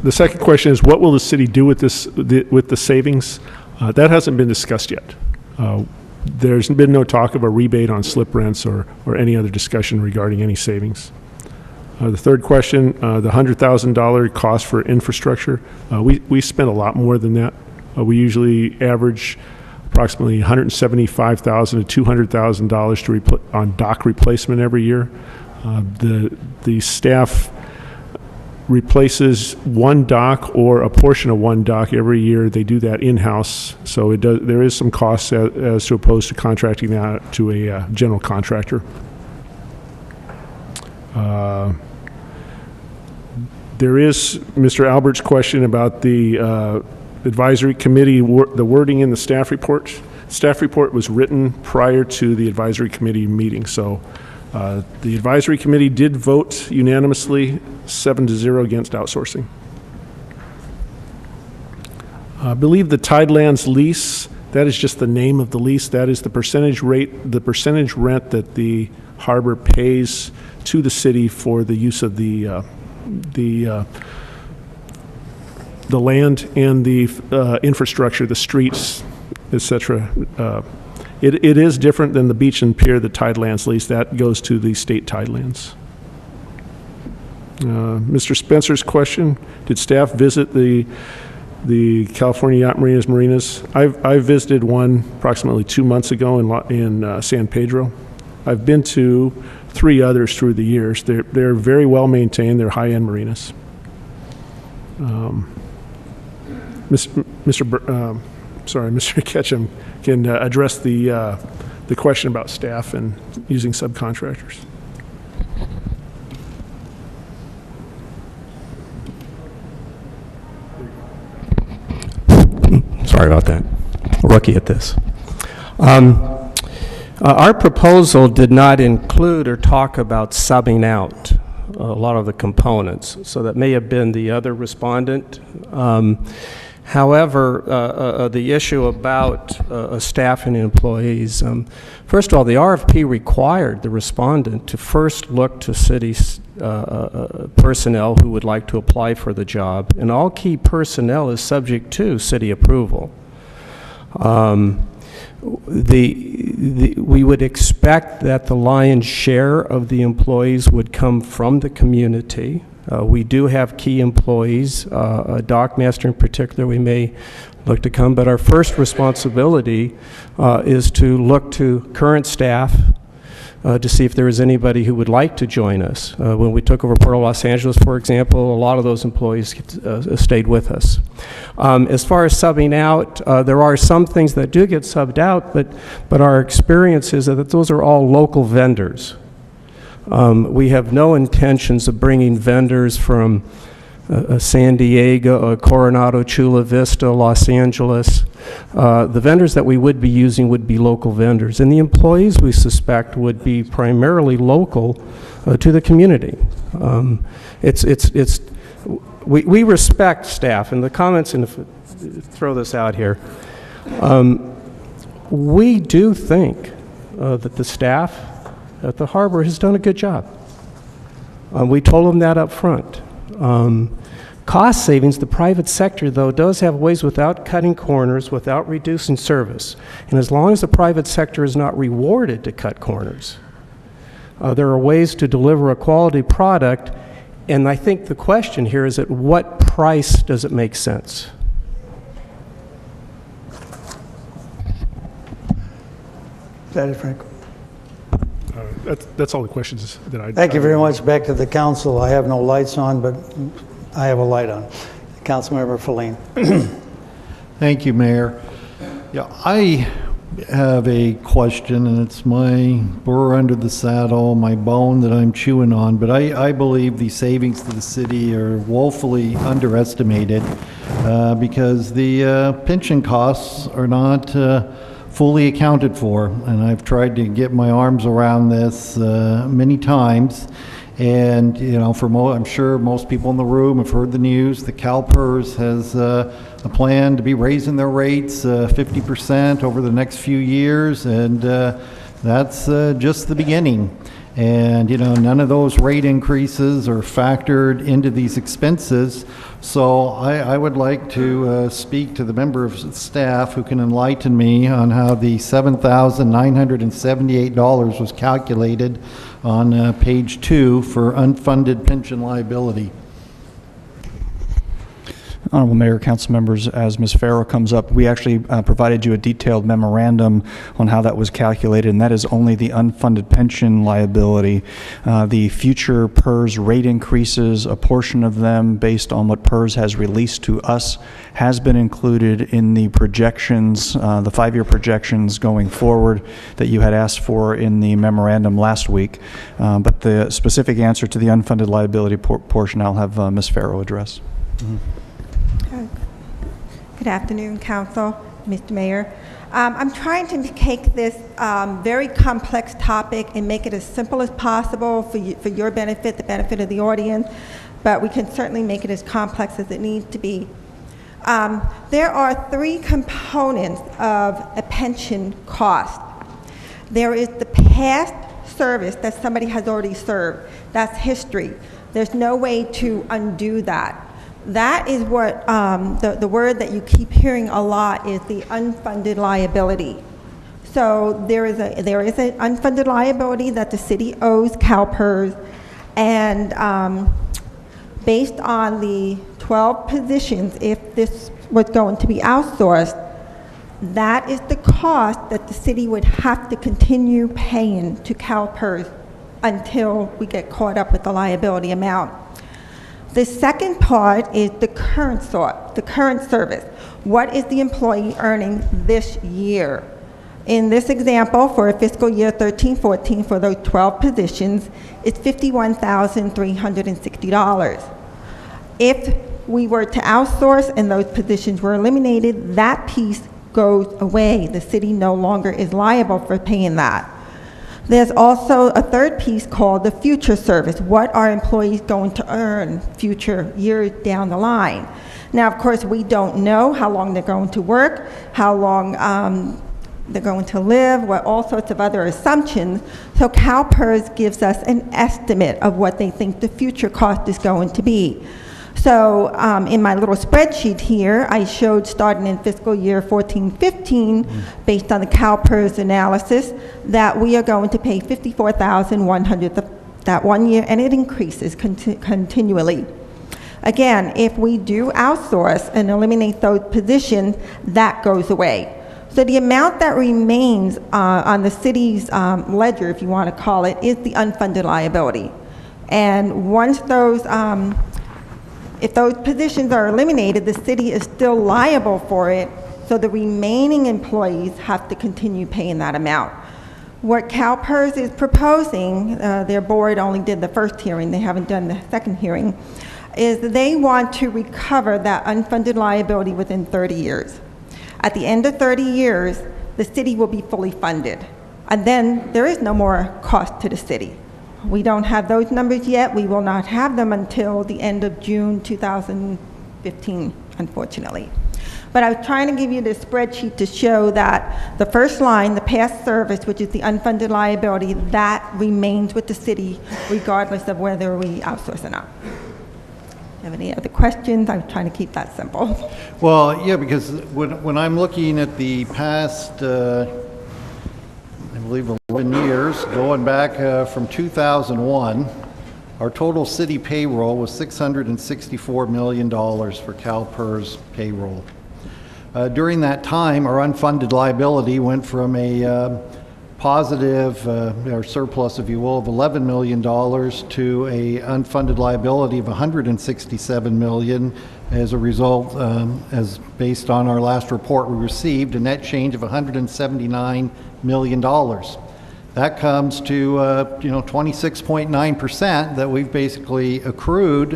I: The second question is, what will the city do with this, with the savings? That hasn't been discussed yet. There's been no talk of a rebate on slip rents or any other discussion regarding any savings. The third question, the $100,000 cost for infrastructure, we spend a lot more than that. We usually average approximately $175,000 to $200,000 on dock replacement every year. The staff replaces one dock or a portion of one dock every year. They do that in-house, so there is some cost as opposed to contracting that to a general contractor. There is Mr. Albert's question about the advisory committee, the wording in the staff report. Staff report was written prior to the advisory committee meeting, so the advisory committee did vote unanimously 7-0 against outsourcing. I believe the Tidelands lease, that is just the name of the lease. That is the percentage rate, the percentage rent that the harbor pays to the city for the use of the land and the infrastructure, the streets, etc. It is different than the beach and pier, the Tidelands lease. That goes to the state Tidelands. Mr. Spencer's question, did staff visit the California Yacht Marinas? I visited one approximately 2 months ago in San Pedro. I've been to 3 others through the years. They're very well maintained. They're high-end marinas. Mr. Ketchum can address the question about staff and using subcontractors.
J: Sorry about that. Rookie at this. Our proposal did not include or talk about subbing out a lot of the components, so that may have been the other respondent. However, the issue about staff and employees, first of all, the RFP required the respondent to first look to city personnel who would like to apply for the job, and all key personnel is subject to city approval. We would expect that the lion's share of the employees would come from the community. We do have key employees, a dockmaster in particular we may look to come, but our first responsibility is to look to current staff to see if there is anybody who would like to join us. When we took over Port of Los Angeles, for example, a lot of those employees stayed with us. As far as subbing out, there are some things that do get subbed out, but our experience is that those are all local vendors. We have no intentions of bringing vendors from San Diego, Coronado, Chula Vista, Los Angeles. The vendors that we would be using would be local vendors, and the employees we suspect would be primarily local to the community. We respect staff, and the comments, and throw this out here, we do think that the staff at the harbor has done a good job. We told them that up front.
S: cost savings, the private sector, though, does have ways without cutting corners, without reducing service. And as long as the private sector is not rewarded to cut corners, there are ways to deliver a quality product. And I think the question here is, at what price does it make sense?
A: Is that it, Frank?
I: That's all the questions that I...
A: Thank you very much. Back to the council. I have no lights on, but I have a light on. Councilmember Feline.
L: Thank you, Mayor. Yeah, I have a question, and it's my burr under the saddle, my bone that I'm chewing on, but I believe the savings to the city are woefully underestimated because the pension costs are not fully accounted for, and I've tried to get my arms around this many times. And, you know, I'm sure most people in the room have heard the news. The CalPERS has a plan to be raising their rates 50% over the next few years, and that's just the beginning. And, you know, none of those rate increases are factored into these expenses. So I would like to speak to the member of staff who can enlighten me on how the $7,978 was calculated on page 2 for unfunded pension liability.
F: Honorable Mayor, council members, as Ms. Farrow comes up, we actually provided you a detailed memorandum on how that was calculated, and that is only the unfunded pension liability. The future PERS rate increases, a portion of them based on what PERS has released to us, has been included in the projections, the 5-year projections going forward that you had asked for in the memorandum last week. But the specific answer to the unfunded liability portion, I'll have Ms. Farrow address. Mm-hmm.
T: Good afternoon, Council, Mr. Mayor. I'm trying to take this very complex topic and make it as simple as possible for your benefit, the benefit of the audience, but we can certainly make it as complex as it needs to be. There are 3 components of a pension cost. There is the past service that somebody has already served. That's history. There's no way to undo that. That is what the word that you keep hearing a lot is the unfunded liability. So there is an unfunded liability that the city owes CalPERS, and based on the 12 positions, if this was going to be outsourced, that is the cost that the city would have to continue paying to CalPERS until we get caught up with the liability amount. The second part is the current service. What is the employee earning this year? In this example, for a fiscal year 13-14, for those 12 positions, it's $51,360. If we were to outsource and those positions were eliminated, that piece goes away. The city no longer is liable for paying that. There's also a third piece called the future service. What are employees going to earn future years down the line? Now, of course, we don't know how long they're going to work, how long they're going to live, all sorts of other assumptions. So CalPERS gives us an estimate of what they think the future cost is going to be. So in my little spreadsheet here, I showed starting in fiscal year 14-15, based on the CalPERS analysis, that we are going to pay $54,100 that 1 year, and it increases continually. Again, if we do outsource and eliminate those positions, that goes away. So the amount that remains on the city's ledger, if you want to call it, is the unfunded liability. And once those if those positions are eliminated, the city is still liable for it, so the remaining employees have to continue paying that amount. What CalPERS is proposing, their board only did the first hearing, they haven't done the second hearing, is they want to recover that unfunded liability within 30 years. At the end of 30 years, the city will be fully funded, and then there is no more cost to the city. We don't have those numbers yet. We will not have them until the end of June 2015, unfortunately. But I was trying to give you this spreadsheet to show that the first line, the past service, which is the unfunded liability, that remains with the city regardless of whether we outsource or not. Have any other questions? I'm trying to keep that simple.
L: Well, yeah, because when I'm looking at the past, I believe 11 years, going back from 2001, our total city payroll was $664 million for CalPERS payroll. During that time, our unfunded liability went from a positive, or surplus, if you will, of $11 million to a unfunded liability of $167 million as a result, as based on our last report we received, a net change of $179 million. That comes to 26.9% that we've basically accrued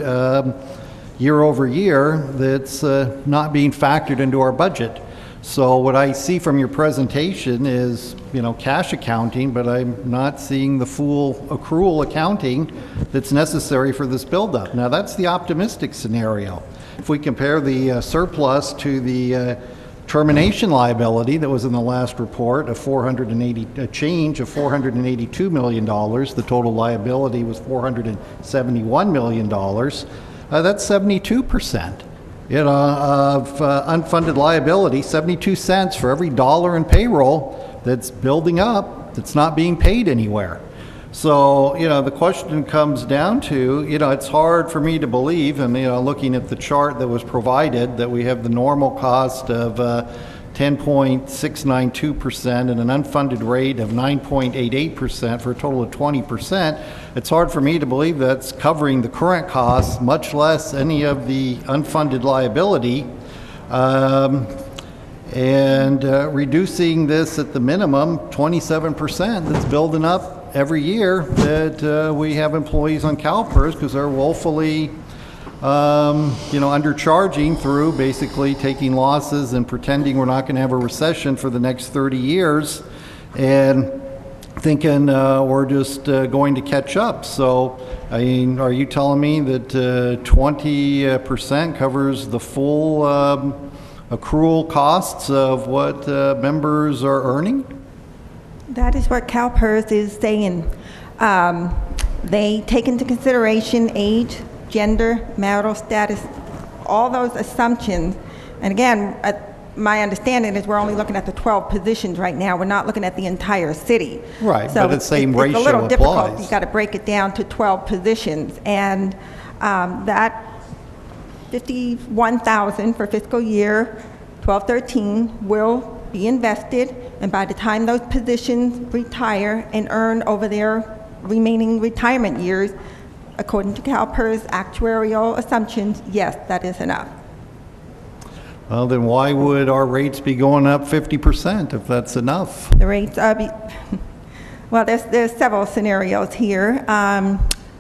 L: year over year that's not being factored into our budget. So what I see from your presentation is, cash accounting, but I'm not seeing the full accrual accounting that's necessary for this buildup. Now that's the optimistic scenario. If we compare the surplus to the termination liability that was in the last report of a change of $482 million, the total liability was $471 million. That's 72%. Of unfunded liability, 72 cents for every dollar in payroll that's building up, that's not being paid anywhere. So, the question comes down to, it's hard for me to believe, and, looking at the chart that was provided, that we have the normal cost of 10.692% and an unfunded rate of 9.88% for a total of 20%. It's hard for me to believe that's covering the current costs, much less any of the unfunded liability, and reducing this at the minimum 27% that's building up every year that we have employees on CalPERS because they're woefully undercharging through basically taking losses and pretending we're not going to have a recession for the next 30 years and thinking we're just going to catch up. So, are you telling me that 20% covers the full accrual costs of what members are earning?
T: That is what CalPERS is saying. They take into consideration age, gender, marital status, all those assumptions. And again, my understanding is we're only looking at the 12 positions right now. We're not looking at the entire city.
L: Right,
T: so
L: but the same ratio
T: applies. It's a little difficult. You got to break it down to 12 positions. And that 51,000 for fiscal year 12-13 will be invested, and by the time those positions retire and earn over their remaining retirement years, according to CalPERS actuarial assumptions, yes, that is enough.
L: Well, then why would our rates be going up 50% if that's enough?
T: The rates are, well, there's several scenarios here.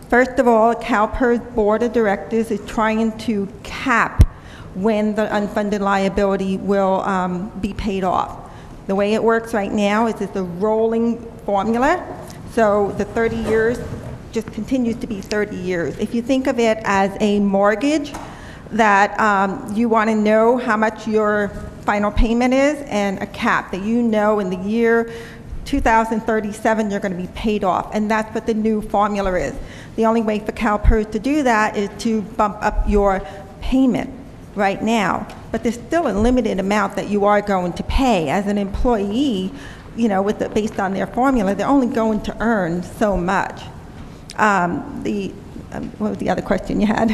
T: First of all, CalPERS Board of Directors is trying to cap when the unfunded liability will be paid off. The way it works right now is it's a rolling formula, so the 30 years just continues to be 30 years. If you think of it as a mortgage, that you want to know how much your final payment is, and a cap that in the year 2037 you're going to be paid off, and that's what the new formula is. The only way for CalPERS to do that is to bump up your payment right now, but there's still a limited amount that you are going to pay as an employee. Based on their formula, they're only going to earn so much. What was the other question you had?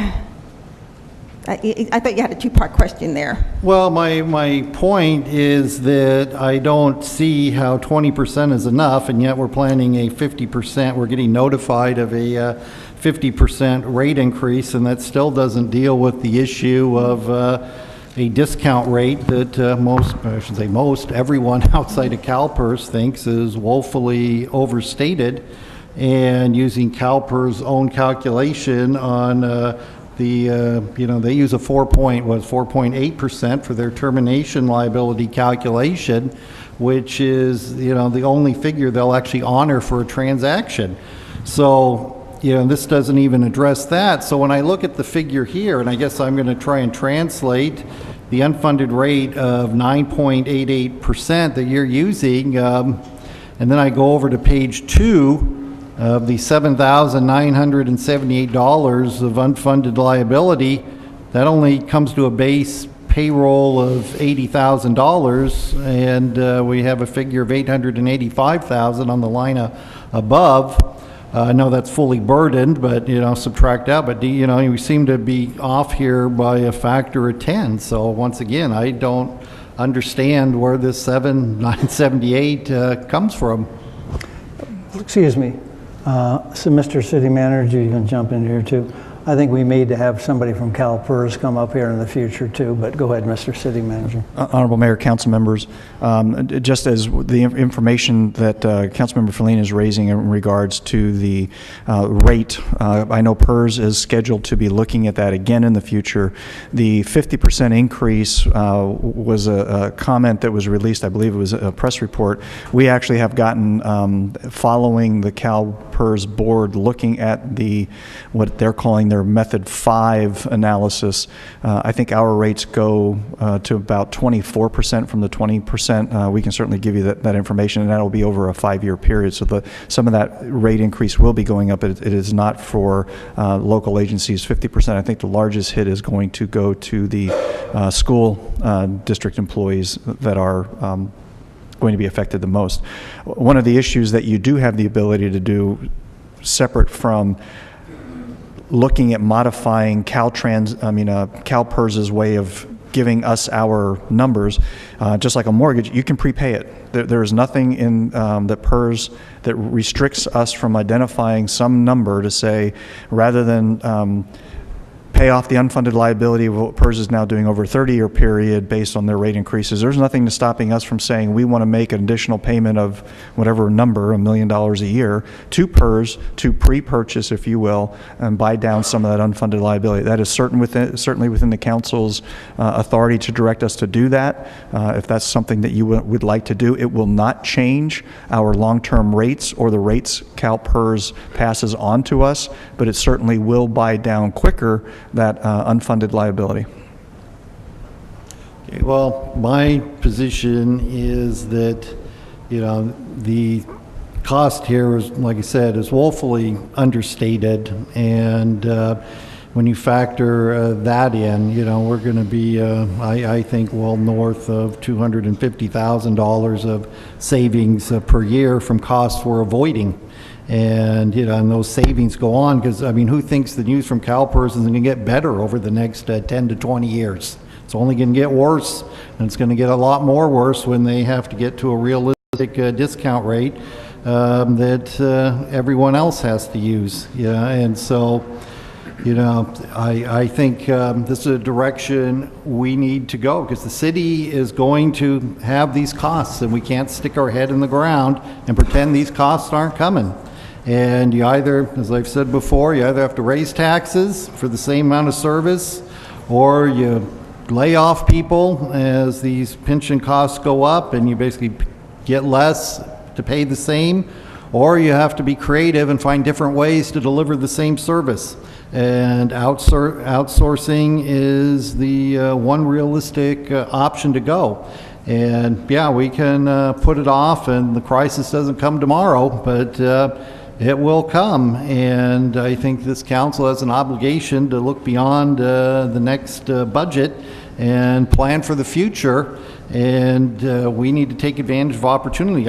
T: I thought you had a two-part question there.
L: Well, my point is that I don't see how 20% is enough, and yet we're planning a 50%. We're getting notified of a 50% rate increase, and that still doesn't deal with the issue of a discount rate that everyone outside of CalPERS thinks is woefully overstated, and using CalPERS' own calculation on they use a 4.8% for their termination liability calculation, which is the only figure they'll actually honor for a transaction. So this doesn't even address that. So when I look at the figure here, and I guess I'm going to try and translate the unfunded rate of 9.88% that you're using, and then I go over to page 2 of the $7,978 of unfunded liability, that only comes to a base payroll of $80,000, and we have a figure of $885,000 on the line above. I know that's fully burdened, but, subtract out, but, we seem to be off here by a factor of 10. So once again, I don't understand where this 7,978 comes from.
A: Excuse me. So Mr. City Manager, you can jump in here too. I think we need to have somebody from CalPERS come up here in the future too, but go ahead, Mr. City Manager.
F: Honorable Mayor, council members, just as the information that Councilmember Feline is raising in regards to the rate, I know PERS is scheduled to be looking at that again in the future. The 50% increase was a comment that was released, I believe it was a press report. We actually have gotten, following the CalPERS board looking at what they're calling their Method 5 analysis, I think our rates go to about 24% from the 20%. We can certainly give you that information, and that'll be over a 5-year period. So some of that rate increase will be going up. It is not for local agencies. 50%, I think the largest hit is going to go to the school district employees that are going to be affected the most. One of the issues that you do have the ability to do, separate from looking at modifying CalPERS's way of giving us our numbers, just like a mortgage, you can prepay it. There is nothing in the PERS that restricts us from identifying some number to say, rather than pay off the unfunded liability of what PERS is now doing over a 30-year period based on their rate increases. There's nothing stopping us from saying we want to make an additional payment of whatever number, $1 million a year, to PERS to pre-purchase, if you will, and buy down some of that unfunded liability. That is certainly within the council's authority to direct us to do that. If that's something that you would like to do, it will not change our long-term rates or the rates CalPERS passes on to us, but it certainly will buy down quicker that unfunded liability.
L: Okay, well, my position is that, the cost here is, like I said, is woefully understated, and when you factor that in, we're going to be, I think, well north of $250,000 of savings per year from costs we're avoiding. And, and those savings go on because, who thinks the news from CalPERS is going to get better over the next 10 to 20 years? It's only going to get worse, and it's going to get a lot more worse when they have to get to a realistic discount rate that everyone else has to use. And so, I think this is a direction we need to go because the city is going to have these costs, and we can't stick our head in the ground and pretend these costs aren't coming. And you either, as I've said before, you either have to raise taxes for the same amount of service, or you lay off people as these pension costs go up and you basically get less to pay the same, or you have to be creative and find different ways to deliver the same service. And outsourcing is the one realistic option to go. And yeah, we can put it off and the crisis doesn't come tomorrow, but it will come, and I think this council has an obligation to look beyond the next budget and plan for the future, and we need to take advantage of opportunity.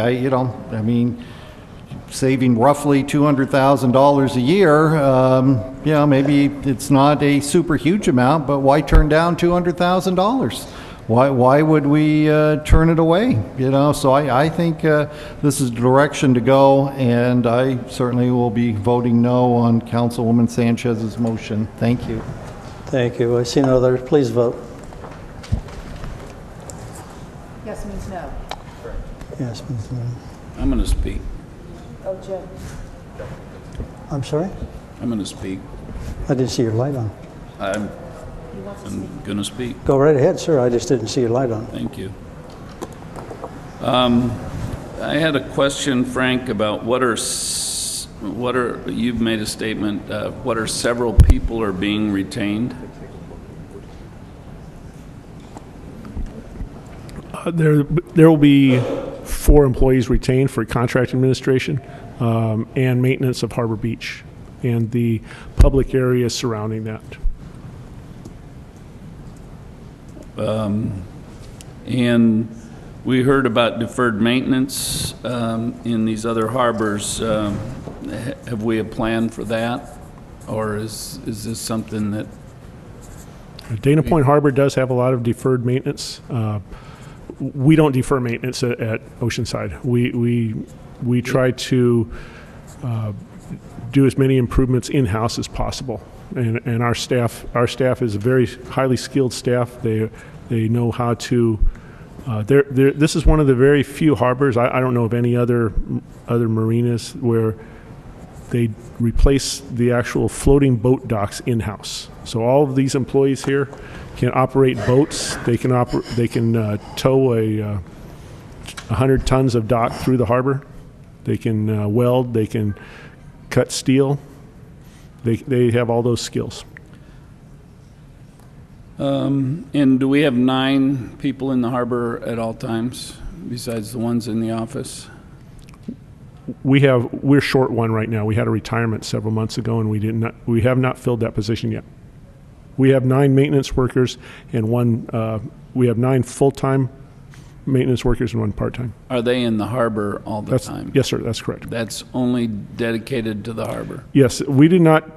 L: Saving roughly $200,000 a year, maybe it's not a super huge amount, but why turn down $200,000? Why would we turn it away? So I think this is the direction to go, and I certainly will be voting no on Councilwoman Sanchez's motion. Thank you.
A: Thank you. I see no others. Please vote.
D: Yes means no.
A: Yes means no.
U: I'm going to speak.
D: Oh, Jim.
A: I'm sorry?
U: I'm going to speak.
A: I didn't see your light on.
U: I'm going to speak.
A: Go right ahead, sir. I just didn't see your light on.
U: Thank you. I had a question, Frank, about you've made a statement, what are several people are being retained?
I: There will be 4 employees retained for contract administration and maintenance of Harbor Beach and the public areas surrounding that.
U: And we heard about deferred maintenance in these other harbors. Have we a plan for that? Or is this something that...
I: Dana Point Harbor does have a lot of deferred maintenance. We don't defer maintenance at Oceanside. We try to do as many improvements in-house as possible. And our staff is a very highly skilled staff. They know how to. This is one of the very few harbors. I don't know of any other marinas where they replace the actual floating boat docks in-house. So all of these employees here can operate boats. They can tow 100 tons of dock through the harbor. They can weld. They can cut steel. They have all those skills.
U: And do we have 9 people in the harbor at all times, besides the ones in the office?
I: We're short one right now. We had a retirement several months ago, and we have not filled that position yet. We have 9 maintenance workers and we have 9 full-time maintenance workers and 1 part-time.
U: Are they in the harbor all the time?
I: Yes, sir, that's correct.
U: That's only dedicated to the harbor?
I: Yes, we did not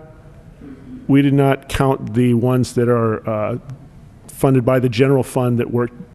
I: count the ones that are funded by the general fund that work